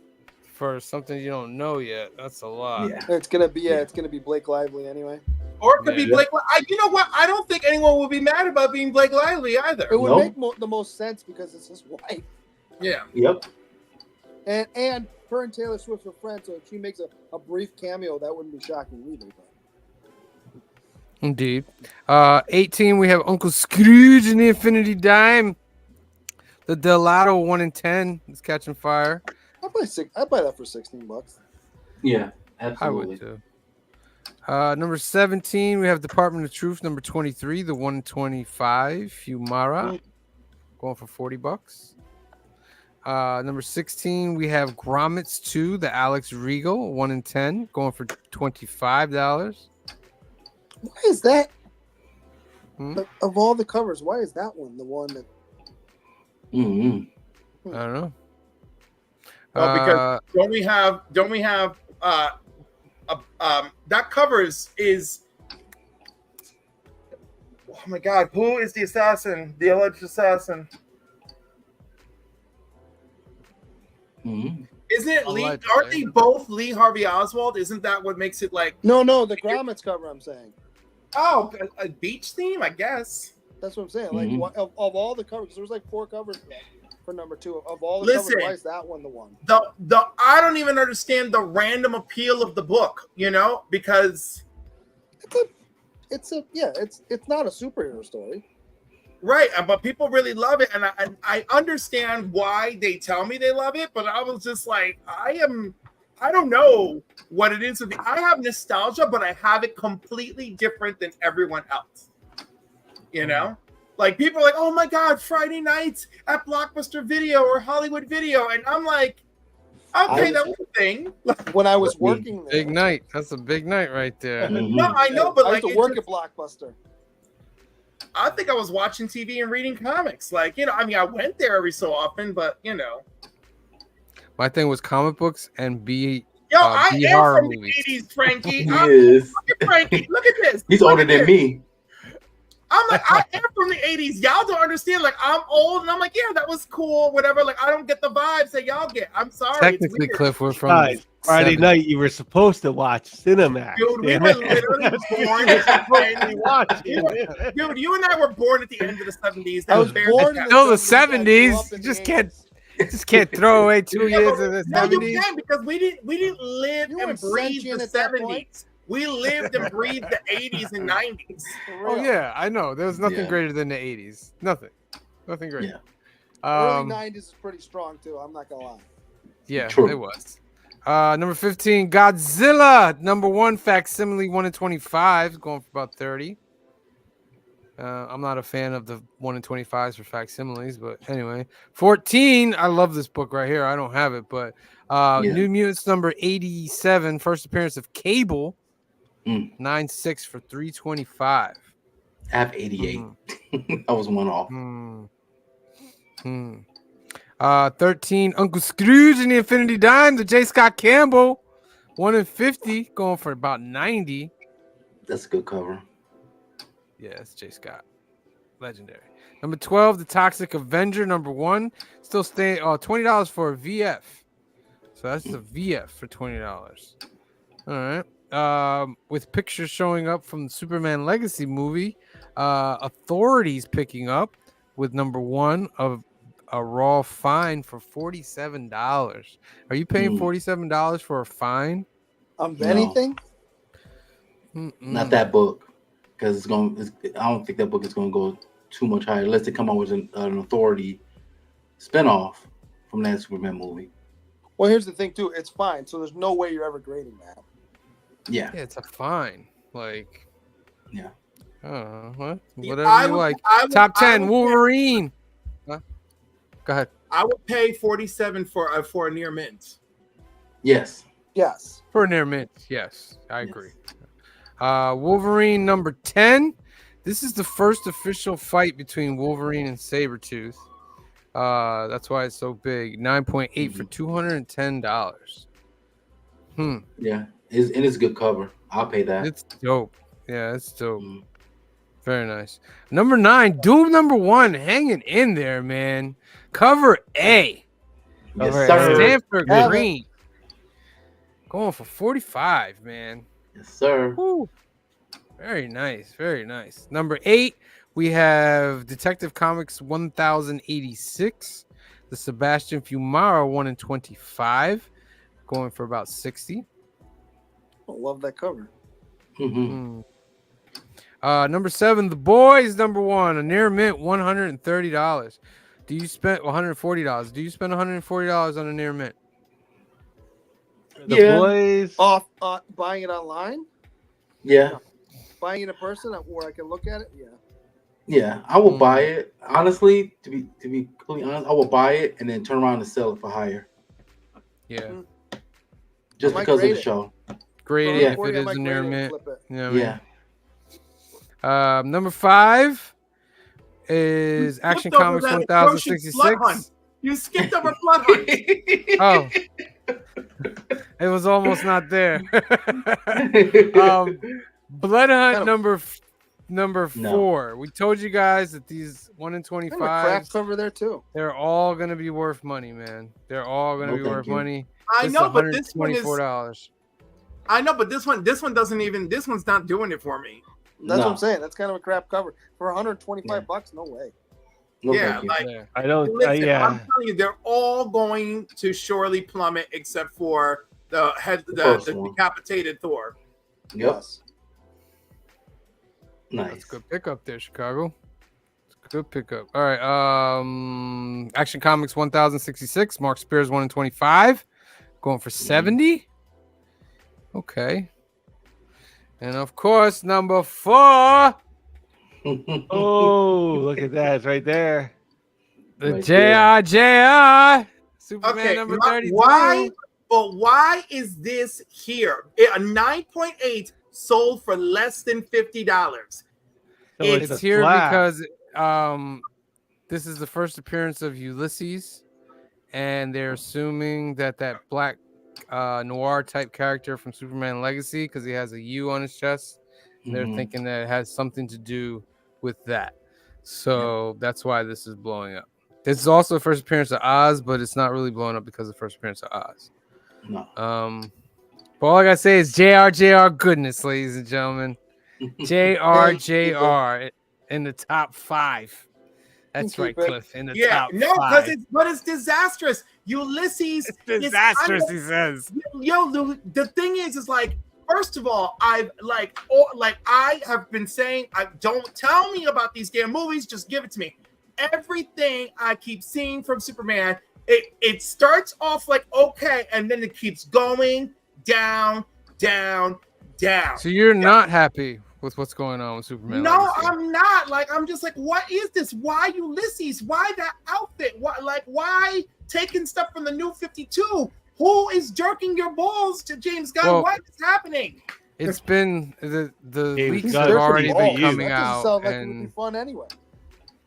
For something you don't know yet. That's a lot. Yeah. It's gonna be Yeah. it's gonna be Blake Lively anyway. Or it could be Yeah. Blake. You know what? I don't think anyone would be mad about being Blake Lively either. It would Nope. make the most sense because it's his wife, Yeah. Yep. and her and Taylor Swift are friends, so if she makes a brief cameo, that wouldn't be shocking either. But Indeed. 18, we have Uncle Scrooge and the Infinity Dime. The Delato 1 in 10 is catching fire. I'd buy that for $16. Yeah. I Absolutely. would too. Number 17, we have Department of Truth. Number 23, the 125, Fumara. Going for $40. Number 16, we have Grommets 2, the Alex Regal, 1 in 10, going for $25. Why is that? Hmm? Of all the covers, why is that one the one that? Mm-hmm. I don't know. Well, because don't we have that covers is oh my god, who is the assassin? The alleged assassin? Mm-hmm. Isn't it Lee? Allegedly. Aren't they both Lee Harvey Oswald? Isn't that what makes it like No, the Grommets cover. I'm saying a beach theme? I guess. that's what I'm saying. Mhm. Like of all the covers, there was like 4 covers for number 2. Of all the Listen. covers, why is that one the one? The I don't even understand the random appeal of the book. Because It's not a superhero story. right, but people really love it, and I understand why they tell me they love it, but I was just like, I don't know what it is with me. I have nostalgia, but I have it completely different than everyone else. Like people are like, oh my god, Friday nights at Blockbuster Video or Hollywood Video, and I'm like, okay, that was a thing. When I was working there, Big night. That's a big night right there. Mhm. No, I know, but I like, used to work at Blockbuster. I think I was watching TV and reading comics. Like, I went there every so often, but My thing was comic books and Yo, B I am horror from movies. the 80s, Frankie. Yes. Look at Frankie. Look at this. He's Look older at than this. me. I'm like, I am from the 80s. Y'all don't understand. Like, I'm old, and I'm like, yeah, that was cool, whatever. Like, I don't get the vibes that y'all get. I'm sorry. Technically, it's weird. Cliff, we're from Guys, Friday 70s. night you were supposed to watch Cinemax. Dude, we damn were it. literally born You were at the supposed to be end. watching. Dude, you and I were born at the end of the 70s. I That was very born in Still the 70s. I grew 70s. up in You the just can't 80s. throw away 2 years of the No, you 70s. can, because we didn't live You and weren't breathe sentient the at that point. 70s. We lived and breathed the 80s and 90s. For Oh real. yeah, I know. There was nothing Yeah. greater than the 80s. Nothing great. Yeah. Early 90s is pretty strong too. I'm not gonna lie. Yeah, True. it was. Number 15, Godzilla. Number 1, facsimile 1 in 25, going for about 30. I'm not a fan of the 1 in 25s for facsimiles, but anyway. 14, I love this book right here. I don't have it, but Yeah. New Mutants number 87, first appearance of Cable, 9.6 for 325. I have 88. I was one off. 13, Uncle Scrooge and the Infinity Dime, the J. Scott Campbell, 1 in 50, going for about 90. That's a good cover. Yeah, it's J. Scott. Legendary. Number 12, the Toxic Avenger, number 1. Still staying $20 for a VF. So that's the VF for $20. All right. With pictures showing up from the Superman Legacy movie, authorities picking up with number 1 of a raw fine for $47. Are you paying $47 for a fine? No. Anything? Not that book, because I don't think that book is going to go too much higher unless they come out with an authority spinoff from that Superman movie. Well, here's the thing too. It's fine. So there's no way you're ever grading that. Yeah. Yeah, it's a fine. Like, yeah. What? Yeah, Whatever you like. Top 10, Wolverine. Huh? Go ahead. I would pay 47 for a near mint. Yes. Yes. For near mint, yes, I agree. Wolverine number 10. This is the first official fight between Wolverine and Sabretooth. That's why it's so big. 9.8 for $210. Yeah. It's a good cover. I'll pay that. It's dope. Yeah, it's dope. Very nice. Number 9, Doom number 1, hanging in there, man. Cover A. Yes, Cover sir. A. Stanford Have it. Green. Going for 45, man. Yes, sir. Woo. Very nice. Very nice. Number 8, we have Detective Comics 1086. The Sebastian Fumara 1 in 25. Going for about 60. I love that cover. Number 7, The Boys number 1. A near mint $130. Do you spend $140? Do you spend $140 on a near mint? The Yeah. boys. Off buying it online, Yeah. buying it in person where I can look at it. Yeah. Yeah, I will buy it. Honestly, to be completely honest, I will buy it and then turn around and sell it for higher, Yeah. just I might because of grade the it. show. Grade Yeah. it if it is in your mint. Flip it. You know what Yeah. I mean? Number 5 is Action Skipped over Comics that atrocious Flood Hunt. 1066. You skipped over Flood Hunt. Oh, it was almost not there. Blood Hunt Kind of- number No. 4. We told you guys that these 1 in Kind of a crap 25s, cover there too. they're all gonna be worth money, man. They're all gonna No, be thank worth you. money. I This know, is but this one is. $124. I know, but this one doesn't even. This one's not doing it for me. That's what No. I'm saying. That's kind of a crap cover for 125 bucks. No way. No, Yeah, thank you. like Yeah. I don't. listen, yeah. I'm telling you, they're all going to surely plummet except for the first the one. decapitated Thor. Yep. Yes. That's Nice. a good pickup there, Chicago. It's a good pickup. All right. Action Comics 1066. Mark Spears 1 in 25. Going for 70. Okay. And of course, number 4. Oh, look at that! It's right there. The Right JR Superman Okay, number my- 32. why? But why is this here? A 9.8 sold for less than $50. So It's a here slap. because this is the first appearance of Ulysses, and they're assuming that black noir type character from Superman Legacy, because he has a U on his chest, they're Mhm. thinking that it has something to do with that. So that's why this is blowing up. This is also the first appearance of Oz, but it's not really blowing up because of the first appearance of Oz. No. But all I gotta say is JR goodness, ladies and gentlemen. JR in the top 5. That's Keep right, it. Cliff. In the Yeah, top no, 5. because it's disastrous. Ulysses It's is disastrous, he says. the thing is like, first of all, I have been saying, don't tell me about these damn movies, just give it to me. Everything I keep seeing from Superman, it starts off like okay, and then it keeps going down. So you're not happy with what's going on with Superman? No, Legacy? I'm not. Like, I'm just like, what is this? Why Ulysses? Why that outfit? Why taking stuff from the New 52? Who is jerking your balls to James Gunn? Well, What is happening? It's been the James leaks Gunn have for already you. been Balls. coming That doesn't out, sound like it would be and fun anyway.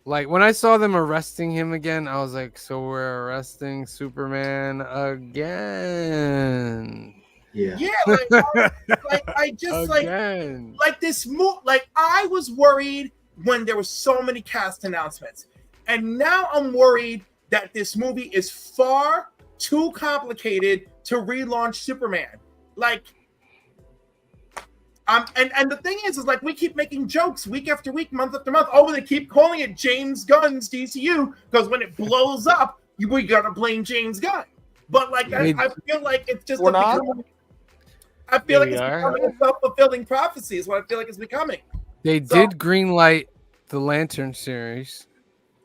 like when I saw them arresting him again, I was like, so we're arresting Superman again? Yeah. Yeah, I just Again. like this move. Like, I was worried when there were so many cast announcements, and now I'm worried that this movie is far too complicated to relaunch Superman. Like, and the thing is like, we keep making jokes week after week, month after month. Oh, they keep calling it James Gunn's DCU because when it blows up, we gotta blame James Gunn. But like, I feel like it's just We're not? I feel Here like it's we are. becoming a self-fulfilling prophecy is what I feel like it's becoming. They So- did greenlight the Lantern series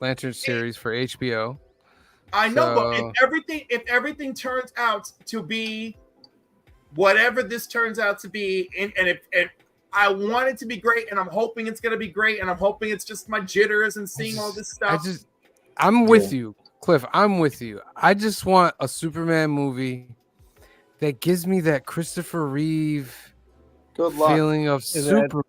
for HBO. I know, but So- if everything turns out to be whatever this turns out to be, and I want it to be great, and I'm hoping it's gonna be great, and I'm hoping it's just my jitters and seeing all this stuff. I'm with you, Cliff. I'm with you. I just want a Superman movie that gives me that Christopher Reeve Good luck. feeling of Is that- super.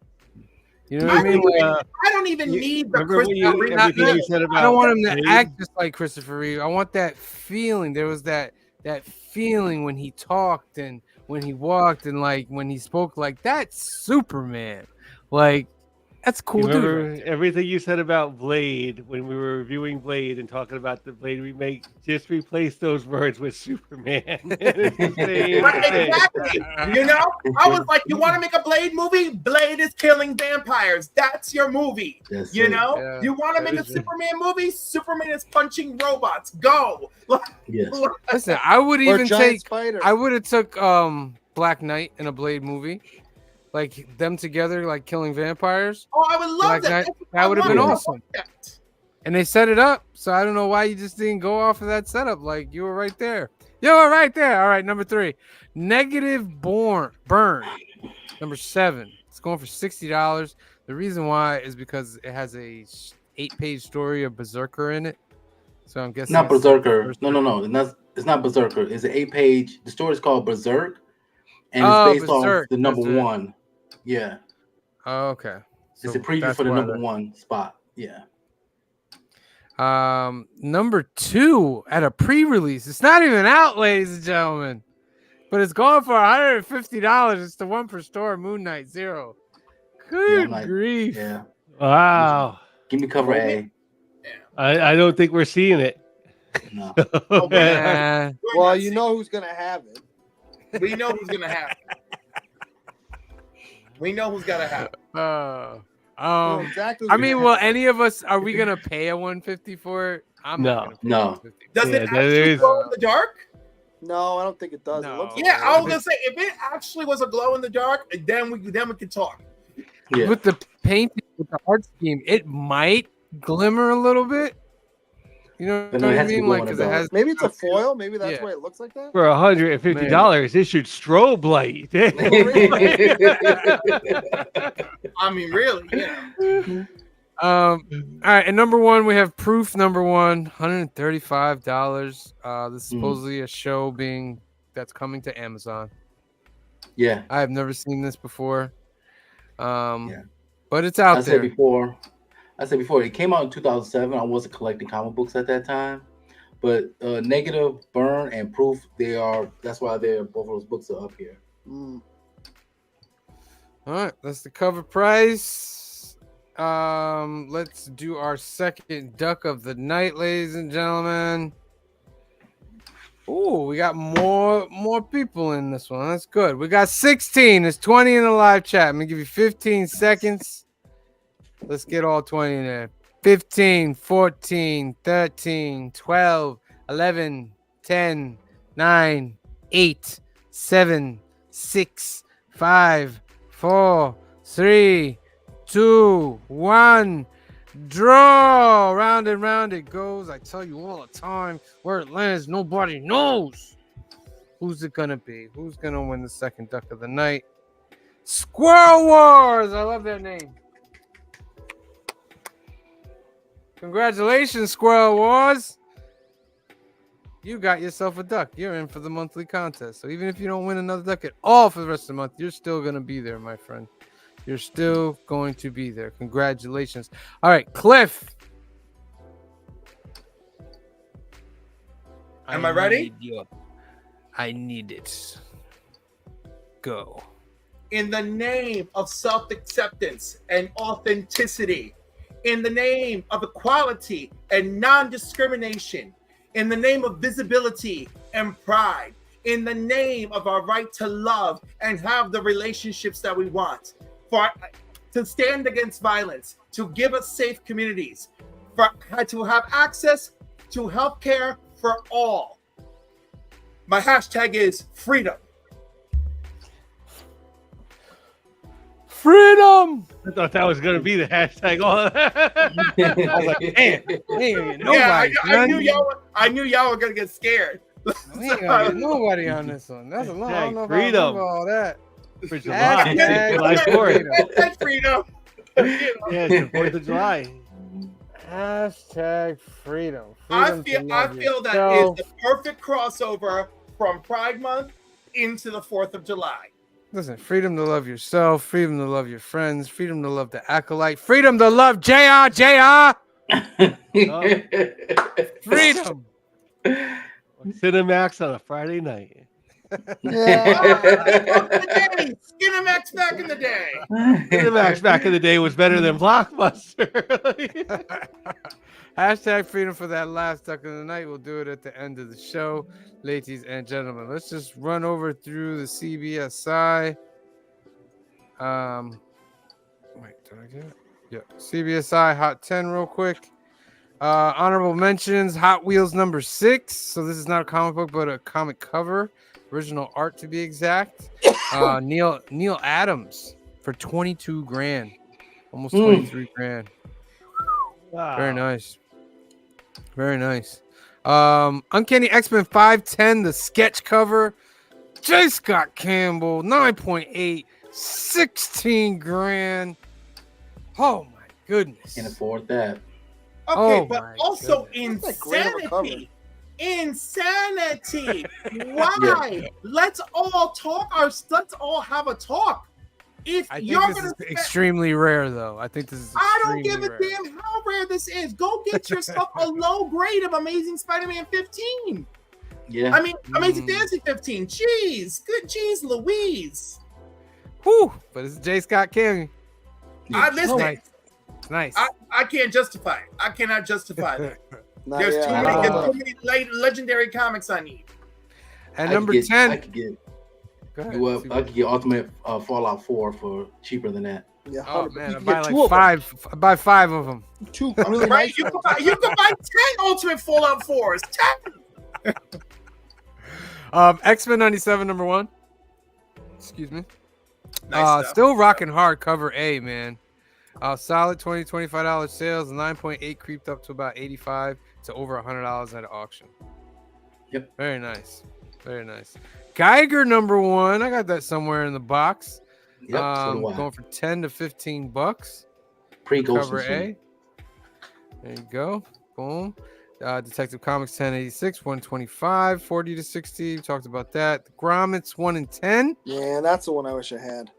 You know what I mean? Like, I don't even need the Remember what Christopher Reeve. everything you said about I don't want him to Blade? act just like Christopher Reeve. I want that feeling. There was that feeling when he talked and when he walked and like when he spoke. Like that's Superman. Like that's cool, You dude. remember everything you said about Blade when we were reviewing Blade and talking about the Blade remake? Just replace those words with Superman. It's the same Right, thing. exactly. You know, I was like, you want to make a Blade movie? Blade is killing vampires. That's your movie. That's You it. know, Yeah, you want to that make a is it. Superman movie? Superman is punching robots. Go. Yes. Listen, I would Or even giant take. spider. I would have took Black Knight in a Blade movie, like them together, like killing vampires. Oh, I would love Black that. Knight, That's what that I would have been want. awesome. And they set it up, so I don't know why you just didn't go off of that setup. Like you were right there. You were right there. All right, number 3, Negative Burn. Number 7. It's going for $60. The reason why is because it has a 8-page story of Berserker in it. So I'm guessing Not it's like the Berserker. first- No. It's not Berserker. It's an 8-page. The story is called Berserk, and it's Oh, based off Berserk. the number Berserk. 1. Yeah, Oh, okay. it's So a preview that's for the why number 1 spot. Yeah. Number 2 at a pre-release. It's not even out, ladies and gentlemen, but it's going for $150. It's the one per store. Moon Knight Zero. Good like, grief! Yeah. Wow. Give me cover A. I don't think we're seeing it. No. Oh, man. Nah. We're Well, not you know who's gonna have it. seeing- we know who's gonna have it. We know who's gonna have it. You know exactly I who's mean, gonna will have it. any of us? Are we gonna pay a $150 for it? I'm No. not gonna pay No. $150. Does Yeah, it there actually is- glow in the dark? No, I don't think it does. It No. looks like Yeah, it. I was gonna say if it actually was a glow in the dark, then we could talk. Yeah. With the painting, with the art scheme, it might glimmer a little bit. You know But what no, it I has to be mean? Like, glow in the because it dark. has. Maybe it's a foil. Maybe that's Yeah. why it looks like that. For $150, it should strobe light. I mean, really, yeah. All right, and number 1, we have Proof. Number 1, $135. This is supposedly a show that's coming to Amazon. Yeah. I have never seen this before. Yeah. But it's out I there. said before, it came out in 2007. I wasn't collecting comic books at that time. But Negative, Burn, and Proof, that's why both of those books are up here. Mm. All right, that's the cover price. Let's do our second duck of the night, ladies and gentlemen. Oh, we got more people in this one. That's good. We got 16. There's 20 in the live chat. I'm gonna give you 15 seconds. Let's get all 20 in there. 15, 14, 13, 12, 11, 10, 9, 8, 7, 6, 5, 4, 3, 2, 1. Draw. Round and round it goes. I tell you all the time, where it lands, nobody knows. Who's it gonna be? Who's gonna win the second duck of the night? Squirrel Wars. I love that name. Congratulations, Squirrel Wars. You got yourself a duck. You're in for the monthly contest. So even if you don't win another duck at all for the rest of the month, you're still gonna be there, my friend. You're still going to be there. Congratulations. All right, Cliff. Am I ready? I need it. Go. In the name of self-acceptance and authenticity, in the name of equality and non-discrimination, in the name of visibility and pride, in the name of our right to love and have the relationships that we want, to stand against violence, to give us safe communities, to have access to healthcare for all. My hashtag is freedom. Freedom. I thought that was going to be the hashtag. I was like, damn. I knew y'all were gonna get scared. We ain't gonna get nobody on this one. That's a long. I don't know if I Freedom. remember all that. For July. Hashtag July 4th. Hashtag freedom. Yeah, it's the 4th of July. Hashtag freedom. I Freedom to feel love that yourself. is the perfect crossover from Pride Month into the 4th of July. Listen, freedom to love yourself, freedom to love your friends, freedom to love the acolyte, freedom to love JR. Freedom. Cinemax on a Friday night. Skinemax back in the day. Cinemax back in the day was better than Blockbuster. Hashtag freedom for that last duck of the night. We'll do it at the end of the show, ladies and gentlemen. Let's just run over through the CBSI. Wait, did I get it? Yeah, CBSI Hot 10 real quick. Honorable mentions: Hot Wheels number 6. So this is not a comic book, but a comic cover, original art to be exact. Neil Adams for 22 grand, almost 23 grand. Wow. Very nice. Very nice. Uncanny X-Men 510, the sketch cover. J. Scott Campbell, 9.8, 16 grand. Oh my goodness. Can't afford that. Okay, Oh but my also goodness. That's like great of a cover. insanity. Why? Let's all talk. Let's all have a talk. If I you're think this gonna is spend, extremely rare, though. I think this is I don't give extremely a rare. damn how rare this is. Go get yourself a low grade of Amazing Spider-Man 15. Yeah. I mean, Amazing Fantasy 15. Jeez, good jeez, Louise. Whew, but it's J. Scott King. I listen. Nice. Nice. I can't justify it. I cannot justify that. Not There's yet. too I many, don't there's too many legendary comics I need. And I number could get, 10. I could get. Go ahead. Well, I could get Ultimate Fallout 4 for cheaper than that. Yeah, Oh 100%. man, You I can buy get like two of them. five. I buy 5 of them. Two really Right? nice You ones. can buy 10 Ultimate Fallout 4s. 10. X-Men 97 number 1. Excuse me. Nice stuff. Still rocking hard cover A, man. Solid $20-$25 sales. 9.8 creeped up to about 85 to over $100 at auction. Yep. Very nice. Very nice. Geiger number 1. I got that somewhere in the box. Yep. So do I. Going for $10 to $15. Pre-Ghost Cover Machine. A. There you go. Boom. Detective Comics 1086, 125, 40 to 60. We talked about that. The Grommets 1 in 10, Yeah, that's the one I wish I had.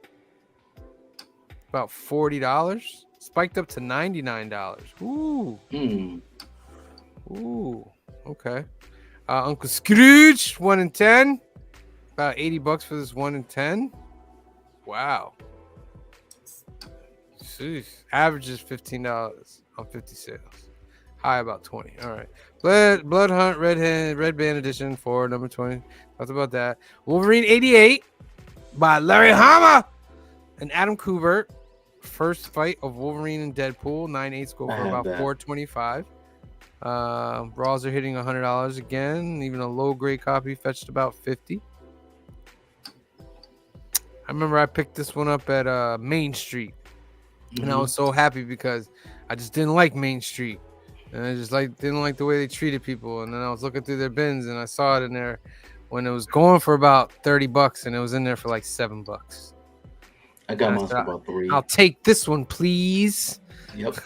about $40. Spiked up to $99. Ooh. Ooh. Okay. Uncle Scrooge 1 in 10. About $80 for this 1 in 10. Wow. Jeez. Average is $15 on 50 sales. High about 20. All right. Blood Hunt Red Band Edition for number 20. Talked about that. Wolverine 88 by Larry Hama and Adam Kubert. First fight of Wolverine and Deadpool. 9/8 go I for have about that. $425. Bras are hitting $100 again. Even a low grade copy fetched about $50. I remember I picked this one up at Main Street. And I was so happy because I just didn't like Main Street. And I just didn't like the way they treated people. And then I was looking through their bins and I saw it in there when it was going for about $30 and it was in there for like $7. I got And I mine for said, about 3. I'll take this one, please. Yep.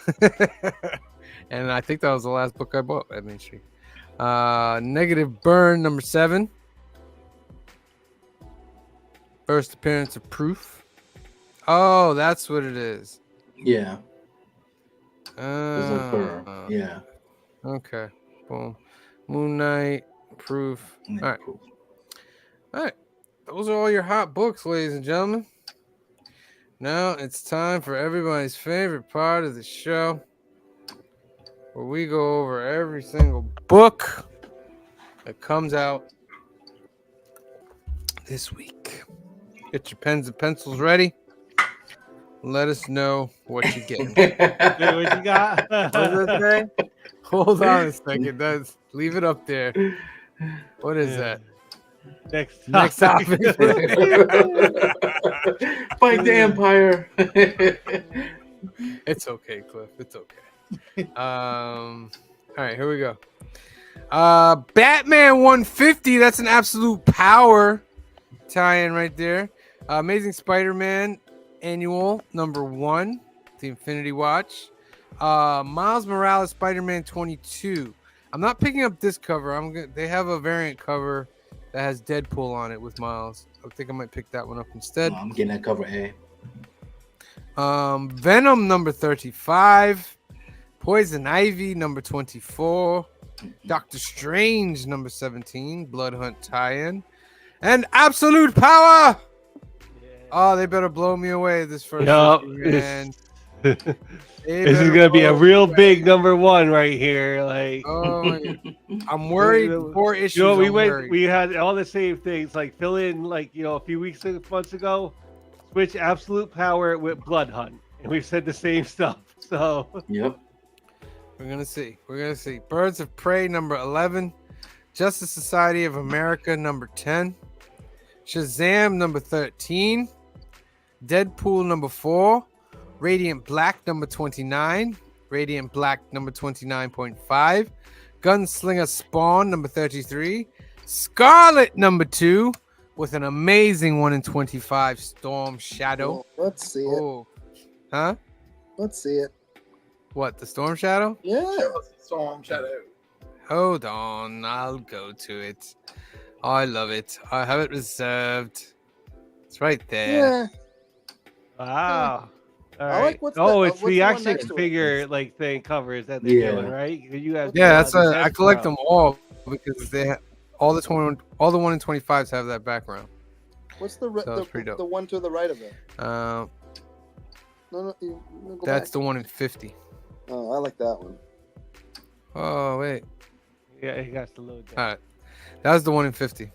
And I think that was the last book I bought at Main Street. Negative Burn number 7. First appearance of Proof. Oh, that's what it is. Yeah. There's a fur. Yeah. Okay. Boom. Moon Knight, Proof. Yeah, All right. cool. All right. Those are all your hot books, ladies and gentlemen. Now it's time for everybody's favorite part of the show, where we go over every single book that comes out this week. Get your pens and pencils ready. Let us know what you're getting. What you got? What does that say? Hold on a second. Leave it up there. What is that? Next topic. Fight the Empire. It's okay, Cliff. It's okay. All right, here we go. Batman 150. That's an absolute power tie-in right there. Amazing Spider-Man Annual number 1, the Infinity Watch. Miles Morales Spider-Man 22. I'm not picking up this cover. They have a variant cover that has Deadpool on it with Miles. I think I might pick that one up instead. I'm getting that cover A. Venom number 35. Poison Ivy number 24. Doctor Strange number 17. Blood Hunt tie-in. And Absolute Power. Oh, they better blow me away this first Yup. issue, man. This is gonna be a real big number 1 right here. Like, Oh, I'm worried. 4 issues. you know, I'm worried. we had all the same things. Like, fill in, like, you know, a few months ago, switch Absolute Power with Blood Hunt, and we've said the same stuff. So, Yep. We're gonna see. Birds of Prey number 11. Justice Society of America number 10. Shazam number 13. Deadpool number 4. Radiant Black number 29. Radiant Black number 29.5. Gunslinger Spawn number 33. Scarlet number 2 with an amazing 1 in 25 Storm Shadow. Let's see it. Oh, huh? Let's see it. What, the Storm Shadow? Yeah. Show us the Storm Shadow. Hold on, I'll go to it. I love it. I have it reserved. It's right there. Yeah. Wow. All I right. like what's oh, the- it's what's the the one action next to it? figure like thing covers that they're Yeah. doing, right? You guys, What's Yeah, the- that's the I Test collect Pro. them all because they have all the 1 in 25s have that background. What's the So it's pretty dope. the one to the right of it? Uh, No, go that's back. the 1 in 50. Oh, I like that one. Oh wait, Yeah, he got to load that. all right, that was the 1 in 50.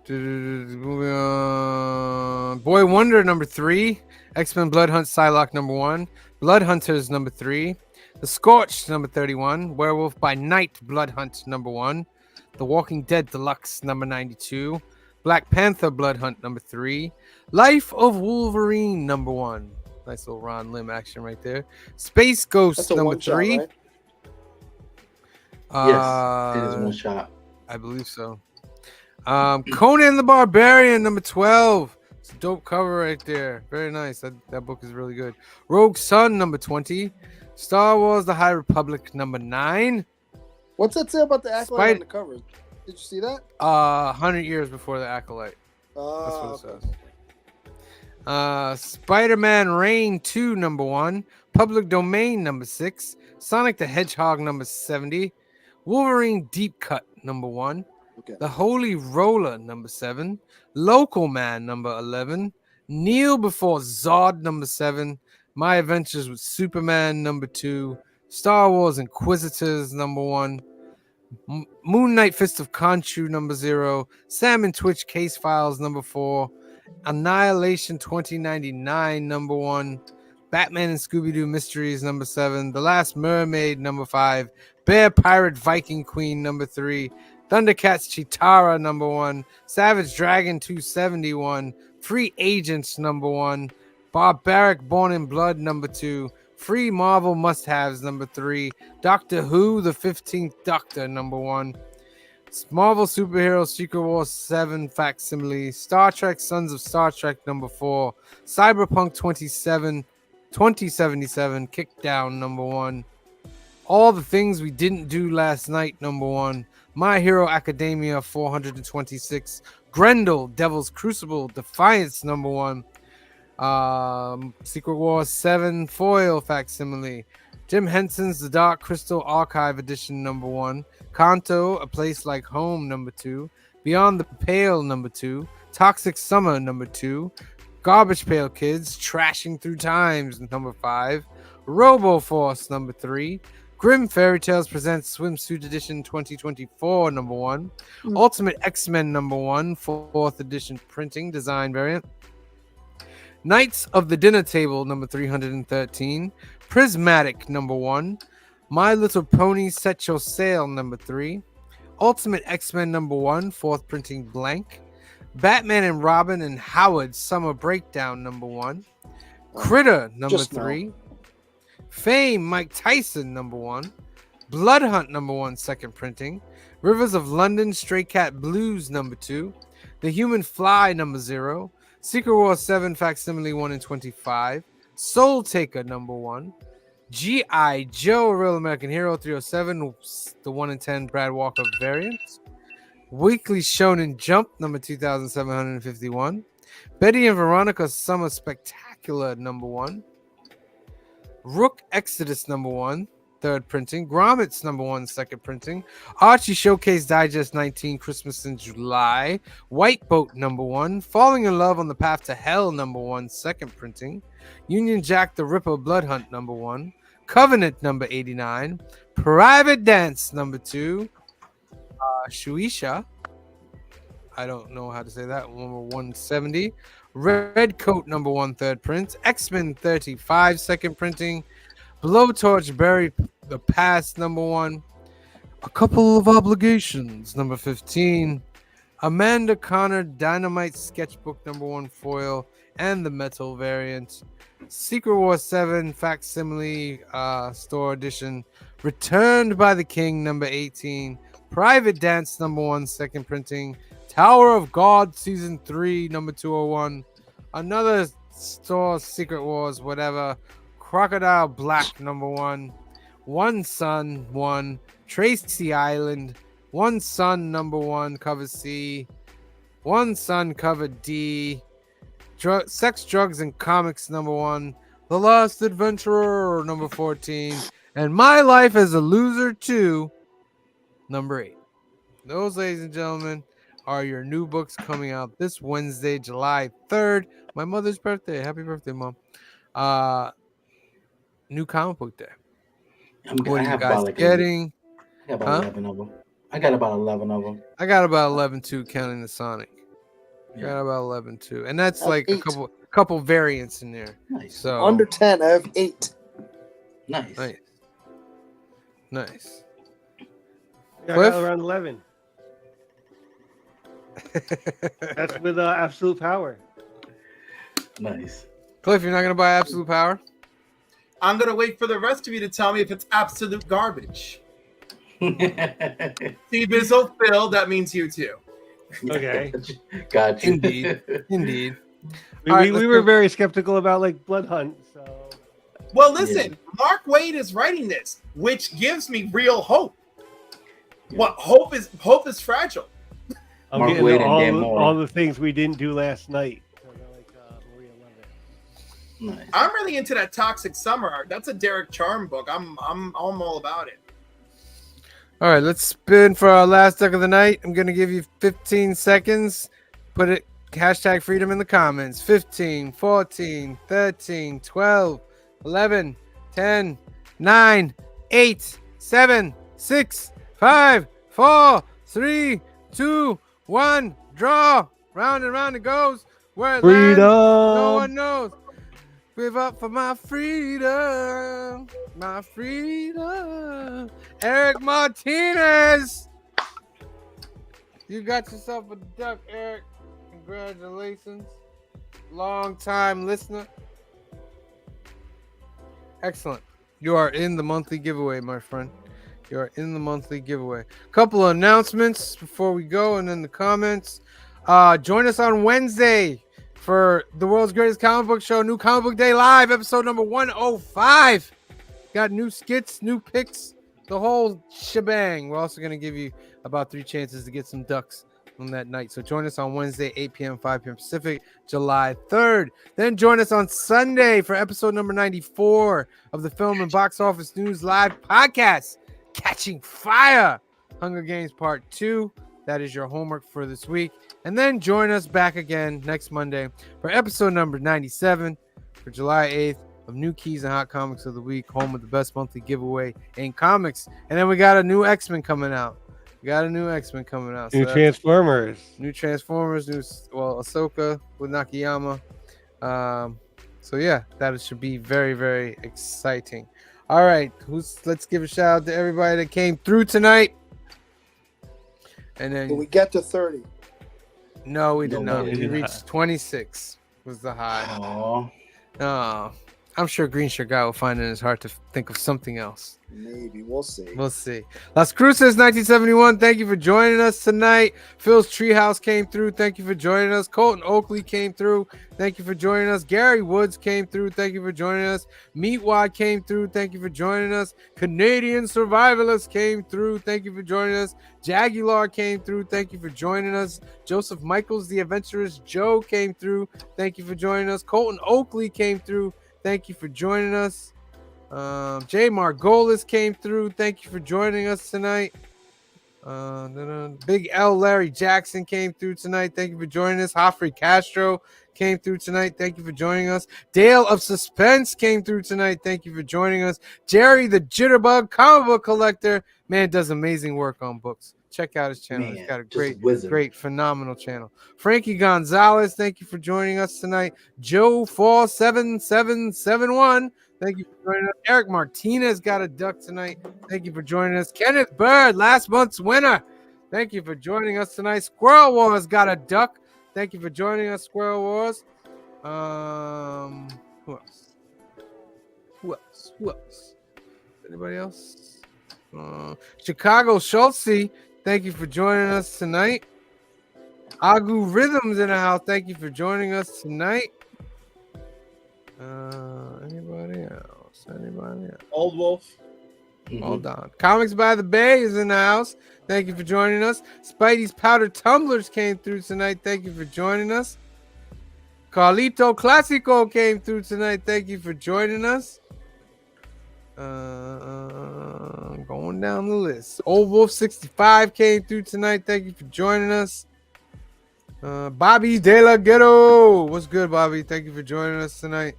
Moving on. Boy Wonder number 3, X-Men Blood Hunt Psylocke number 1, Blood Hunters number 3, The Scorched number 31, Werewolf by Night Blood Hunt number 1, The Walking Dead Deluxe number 92, Black Panther Blood Hunt number 3, Life of Wolverine number 1. Nice little Ron Lim action right there. Space Ghost That's a number one shot, 3. right? Yes, it is one shot. I believe so. Conan the Barbarian number 12. It's a dope cover right there. Very nice. That book is really good. Rogue Sun number 20. Star Wars The High Republic number 9. What's that say about the acolyte Spider- on the cover? Did you see that? 100 years before the Acolyte. That's what it Okay. says. Spider-Man Reign 2 number 1. Public Domain number 6. Sonic the Hedgehog number 70. Wolverine Deep Cut number 1. Okay. The Holy Roller number 7. Local Man number 11. Kneel Before Zod number 7. My Adventures with Superman number 2. Star Wars Inquisitors number 1. Moon Knight Fist of Khonshu number 0. Sam and Twitch Case Files number 4. Annihilation 2099 number 1. Batman and Scooby-Doo Mysteries number 7. The Last Mermaid number 5. Bear Pirate Viking Queen number 3. Thundercats Chitara number 1. Savage Dragon 271. Free Agents number 1. Barbaric Born in Blood number 2. Free Marvel Must-Haves number 3. Doctor Who the 15th Doctor number 1. Marvel Superhero Secret Wars 7 Facsimile. Star Trek Sons of Star Trek number 4. Cyberpunk 2077 Kickdown number 1. All the Things We Didn't Do Last Night number 1. My Hero Academia 426. Grendel Devil's Crucible Defiance number 1. Secret Wars 7 Foil Facsimile. Jim Henson's The Dark Crystal Archive Edition number 1. Kanto A Place Like Home number 2. Beyond the Pale number 2. Toxic Summer number 2. Garbage Pail Kids Trashing Through Times number 5. Robo Force number 3. Grim Fairy Tales Presents Swimsuit Edition 2024 number 1. Ultimate X-Men number 1 4th edition printing design variant. Knights of the Dinner Table number 313. Prismatic number 1. My Little Pony Set Your Sail number 3. Ultimate X-Men number 1 4th printing blank. Batman and Robin and Howard Summer Breakdown number 1. Critter number Just now. 3. Fame Mike Tyson number 1. Blood Hunt number 1 2nd printing. Rivers of London Stray Cat Blues number 2. The Human Fly number 0. Secret Wars 7 Facsimile 1 in 25. Soul Taker number 1. G.I. Joe Real American Hero 307, the 1 in 10 Brad Walker variant. Weekly Shonen Jump number 2751. Betty and Veronica Summer Spectacular number 1. Rook Exodus number 1, 3rd printing. Grommets number 1, 2nd printing. Archie Showcase Digest 19, Christmas in July. White Boat number 1. Falling in Love on the Path to Hell number 1, 2nd printing. Union Jack the Ripper Blood Hunt number 1. Covenant number 89. Private Dance number 2. Shueisha. I don't know how to say that. Number 170. Red Coat number 1, 3rd print. X-Men 35, 2nd printing. Blowtorch Bury the Past number 1. A Couple of Obligations number 15. Amanda Connor Dynamite Sketchbook number 1 foil and the metal variant. Secret Wars 7 Facsimile Store Edition. Returned by the King number 18. Private Dance number 1 2nd printing. Tower of God Season 3 number 201. Another Store Secret Wars, whatever. Crocodile Black #1. One Sun 1. Tracy Island. One Sun #1 cover C. One Sun cover D. Sex, Drugs, and Comics #1. The Last Adventurer #14. And My Life as a Loser 2 #8. Those, ladies and gentlemen, are your new books coming out this Wednesday, July 3rd. My mother's birthday. Happy birthday, Mom. New comic book day. What are you guys getting? I got about 11 of them. I got about 11 of them. I got about 11 too, counting the Sonic. Yeah. Got about 11 too, and that's I have like 8. a couple variants in there. Nice. So Under 10, I have 8. Nice. Nice. Yeah, I Cliff? got around 11. That's with Absolute Power. Nice. Cliff, you're not gonna buy Absolute Power? I'm gonna wait for the rest of you to tell me if it's absolute garbage. See, Bizzle, Phil, that means you too. Okay. Gotcha. Indeed. Indeed. We, All right, we let's were go. very skeptical about like Blood Hunt, so Well, listen, Mark Waid is writing this, which gives me real hope. What hope is fragile. I'm Mark getting Waid and Dan Moore. all the things we didn't do last night. So they're like Maria Levitt. Nice. I'm really into that Toxic Summer art. That's a Derek Charm book. I'm all about it. All right, let's spin for our last deck of the night. I'm gonna give you 15 seconds. Put it hashtag freedom in the comments. 15, 14, 13, 12, 11, 10, 9, 8, 7, 6, 5, 4, 3, 2, 1. Draw. Round and round it goes. Where it lands, no one knows. Give up for my freedom. My freedom. Eric Martinez. You got yourself a duck, Eric. Congratulations. Long time listener. Excellent. You are in the monthly giveaway, my friend. You are in the monthly giveaway. Couple of announcements before we go, and then the comments. Join us on Wednesday for the world's greatest comic book show, New Comic Book Day Live, episode number 105. Got new skits, new picks, the whole shebang. We're also going to give you about 3 chances to get some ducks on that night. So join us on Wednesday, 8 p.m., 5 p.m. Pacific, July 3rd. Then join us on Sunday for episode number 94 of the Film and Box Office News Live podcast, Catching Fire, Hunger Games Part 2. That is your homework for this week. And then join us back again next Monday for episode number 97 for July 8th of New Keys and Hot Comics of the Week, home of the best monthly giveaway in comics. And then we got a new X-Men coming out. New So Transformers. new Transformers, Ahsoka with Nakayama. So yeah, that should be very, very exciting. All right, let's give a shout out to everybody that came through tonight. And But then we get to 30. no, we did No, not. we We did reached 26 was the high. Aw. Oh, I'm sure Green Shirt Guy will find it in his heart to think of something else. Maybe. We'll see. We'll see. Las Cruces 1971, thank you for joining us tonight. Phil's Treehouse came through. Thank you for joining us. Colton Oakley came through. Thank you for joining us. Gary Woods came through. Thank you for joining us. Meatwad came through. Thank you for joining us. Canadian Survivalist came through. Thank you for joining us. Jagular came through. Thank you for joining us. Joseph Michaels, the Adventurous Joe, came through. Thank you for joining us. Colton Oakley came through. Thank you for joining us. Jay Margolis came through. Thank you for joining us tonight. Big L Larry Jackson came through tonight. Thank you for joining us. Joffrey Castro came through tonight. Thank you for joining us. Dale of Suspense came through tonight. Thank you for joining us. Jerry the Jitterbug comic book collector, man, does amazing work on books. Check out his channel. Man, He's got a just a great, wizard. great, phenomenal channel. Frankie Gonzalez, thank you for joining us tonight. Joe 47771, thank you for joining us. Eric Martinez got a duck tonight. Thank you for joining us. Kenneth Bird, last month's winner. Thank you for joining us tonight. Squirrel Wars got a duck. Thank you for joining us, Squirrel Wars. Who else? Who else? Anybody else? Chicago Schultze, thank you for joining us tonight. Agu Rhythms in the house, thank you for joining us tonight. Anybody else? Anybody else? Old Wolf. Hold on. Comics by the Bay is in the house. Thank you for joining us. Spidey's Powder Tumblers came through tonight. Thank you for joining us. Carlito Classico came through tonight. Thank you for joining us. Going down the list. Old Wolf 65 came through tonight. Thank you for joining us. Bobby De La Ghetto. What's good, Bobby? Thank you for joining us tonight.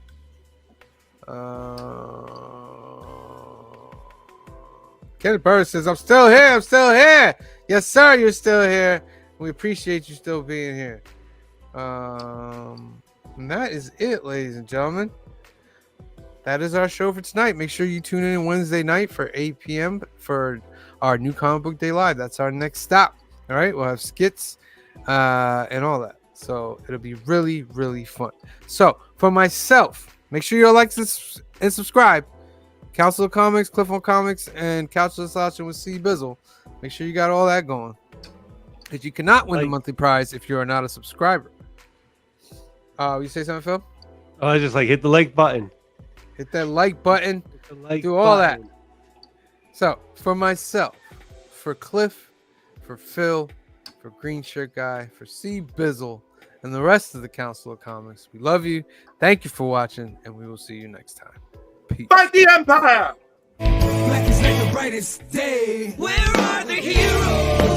Kenneth Bird says, I'm still here. I'm still here. Yes, sir. You're still here. We appreciate you still being here. And that is it, ladies and gentlemen. That is our show for tonight. Make sure you tune in Wednesday night for 8 p.m. for our new Comic Book Day Live. That's our next stop. All right. We'll have skits and all that. So it'll be really, really fun. So for myself, make sure you like this and subscribe. Council of Comics, Cliff on Comics, and Couch of Slouching with C Bizzle. Make sure you got all that going. Because you cannot win the monthly prize if you are not a subscriber. You say something, Phil? Oh, I just like hit the like button. Hit that like button. Hit the like Do all button. that. So, for myself, for Cliff, for Phil, for Green Shirt Guy, for C Bizzle, and the rest of the Council of Comics, we love you. Thank you for watching, and we will see you next time. Peace. Fight the Empire! Black is like the brightest day. Where are the heroes?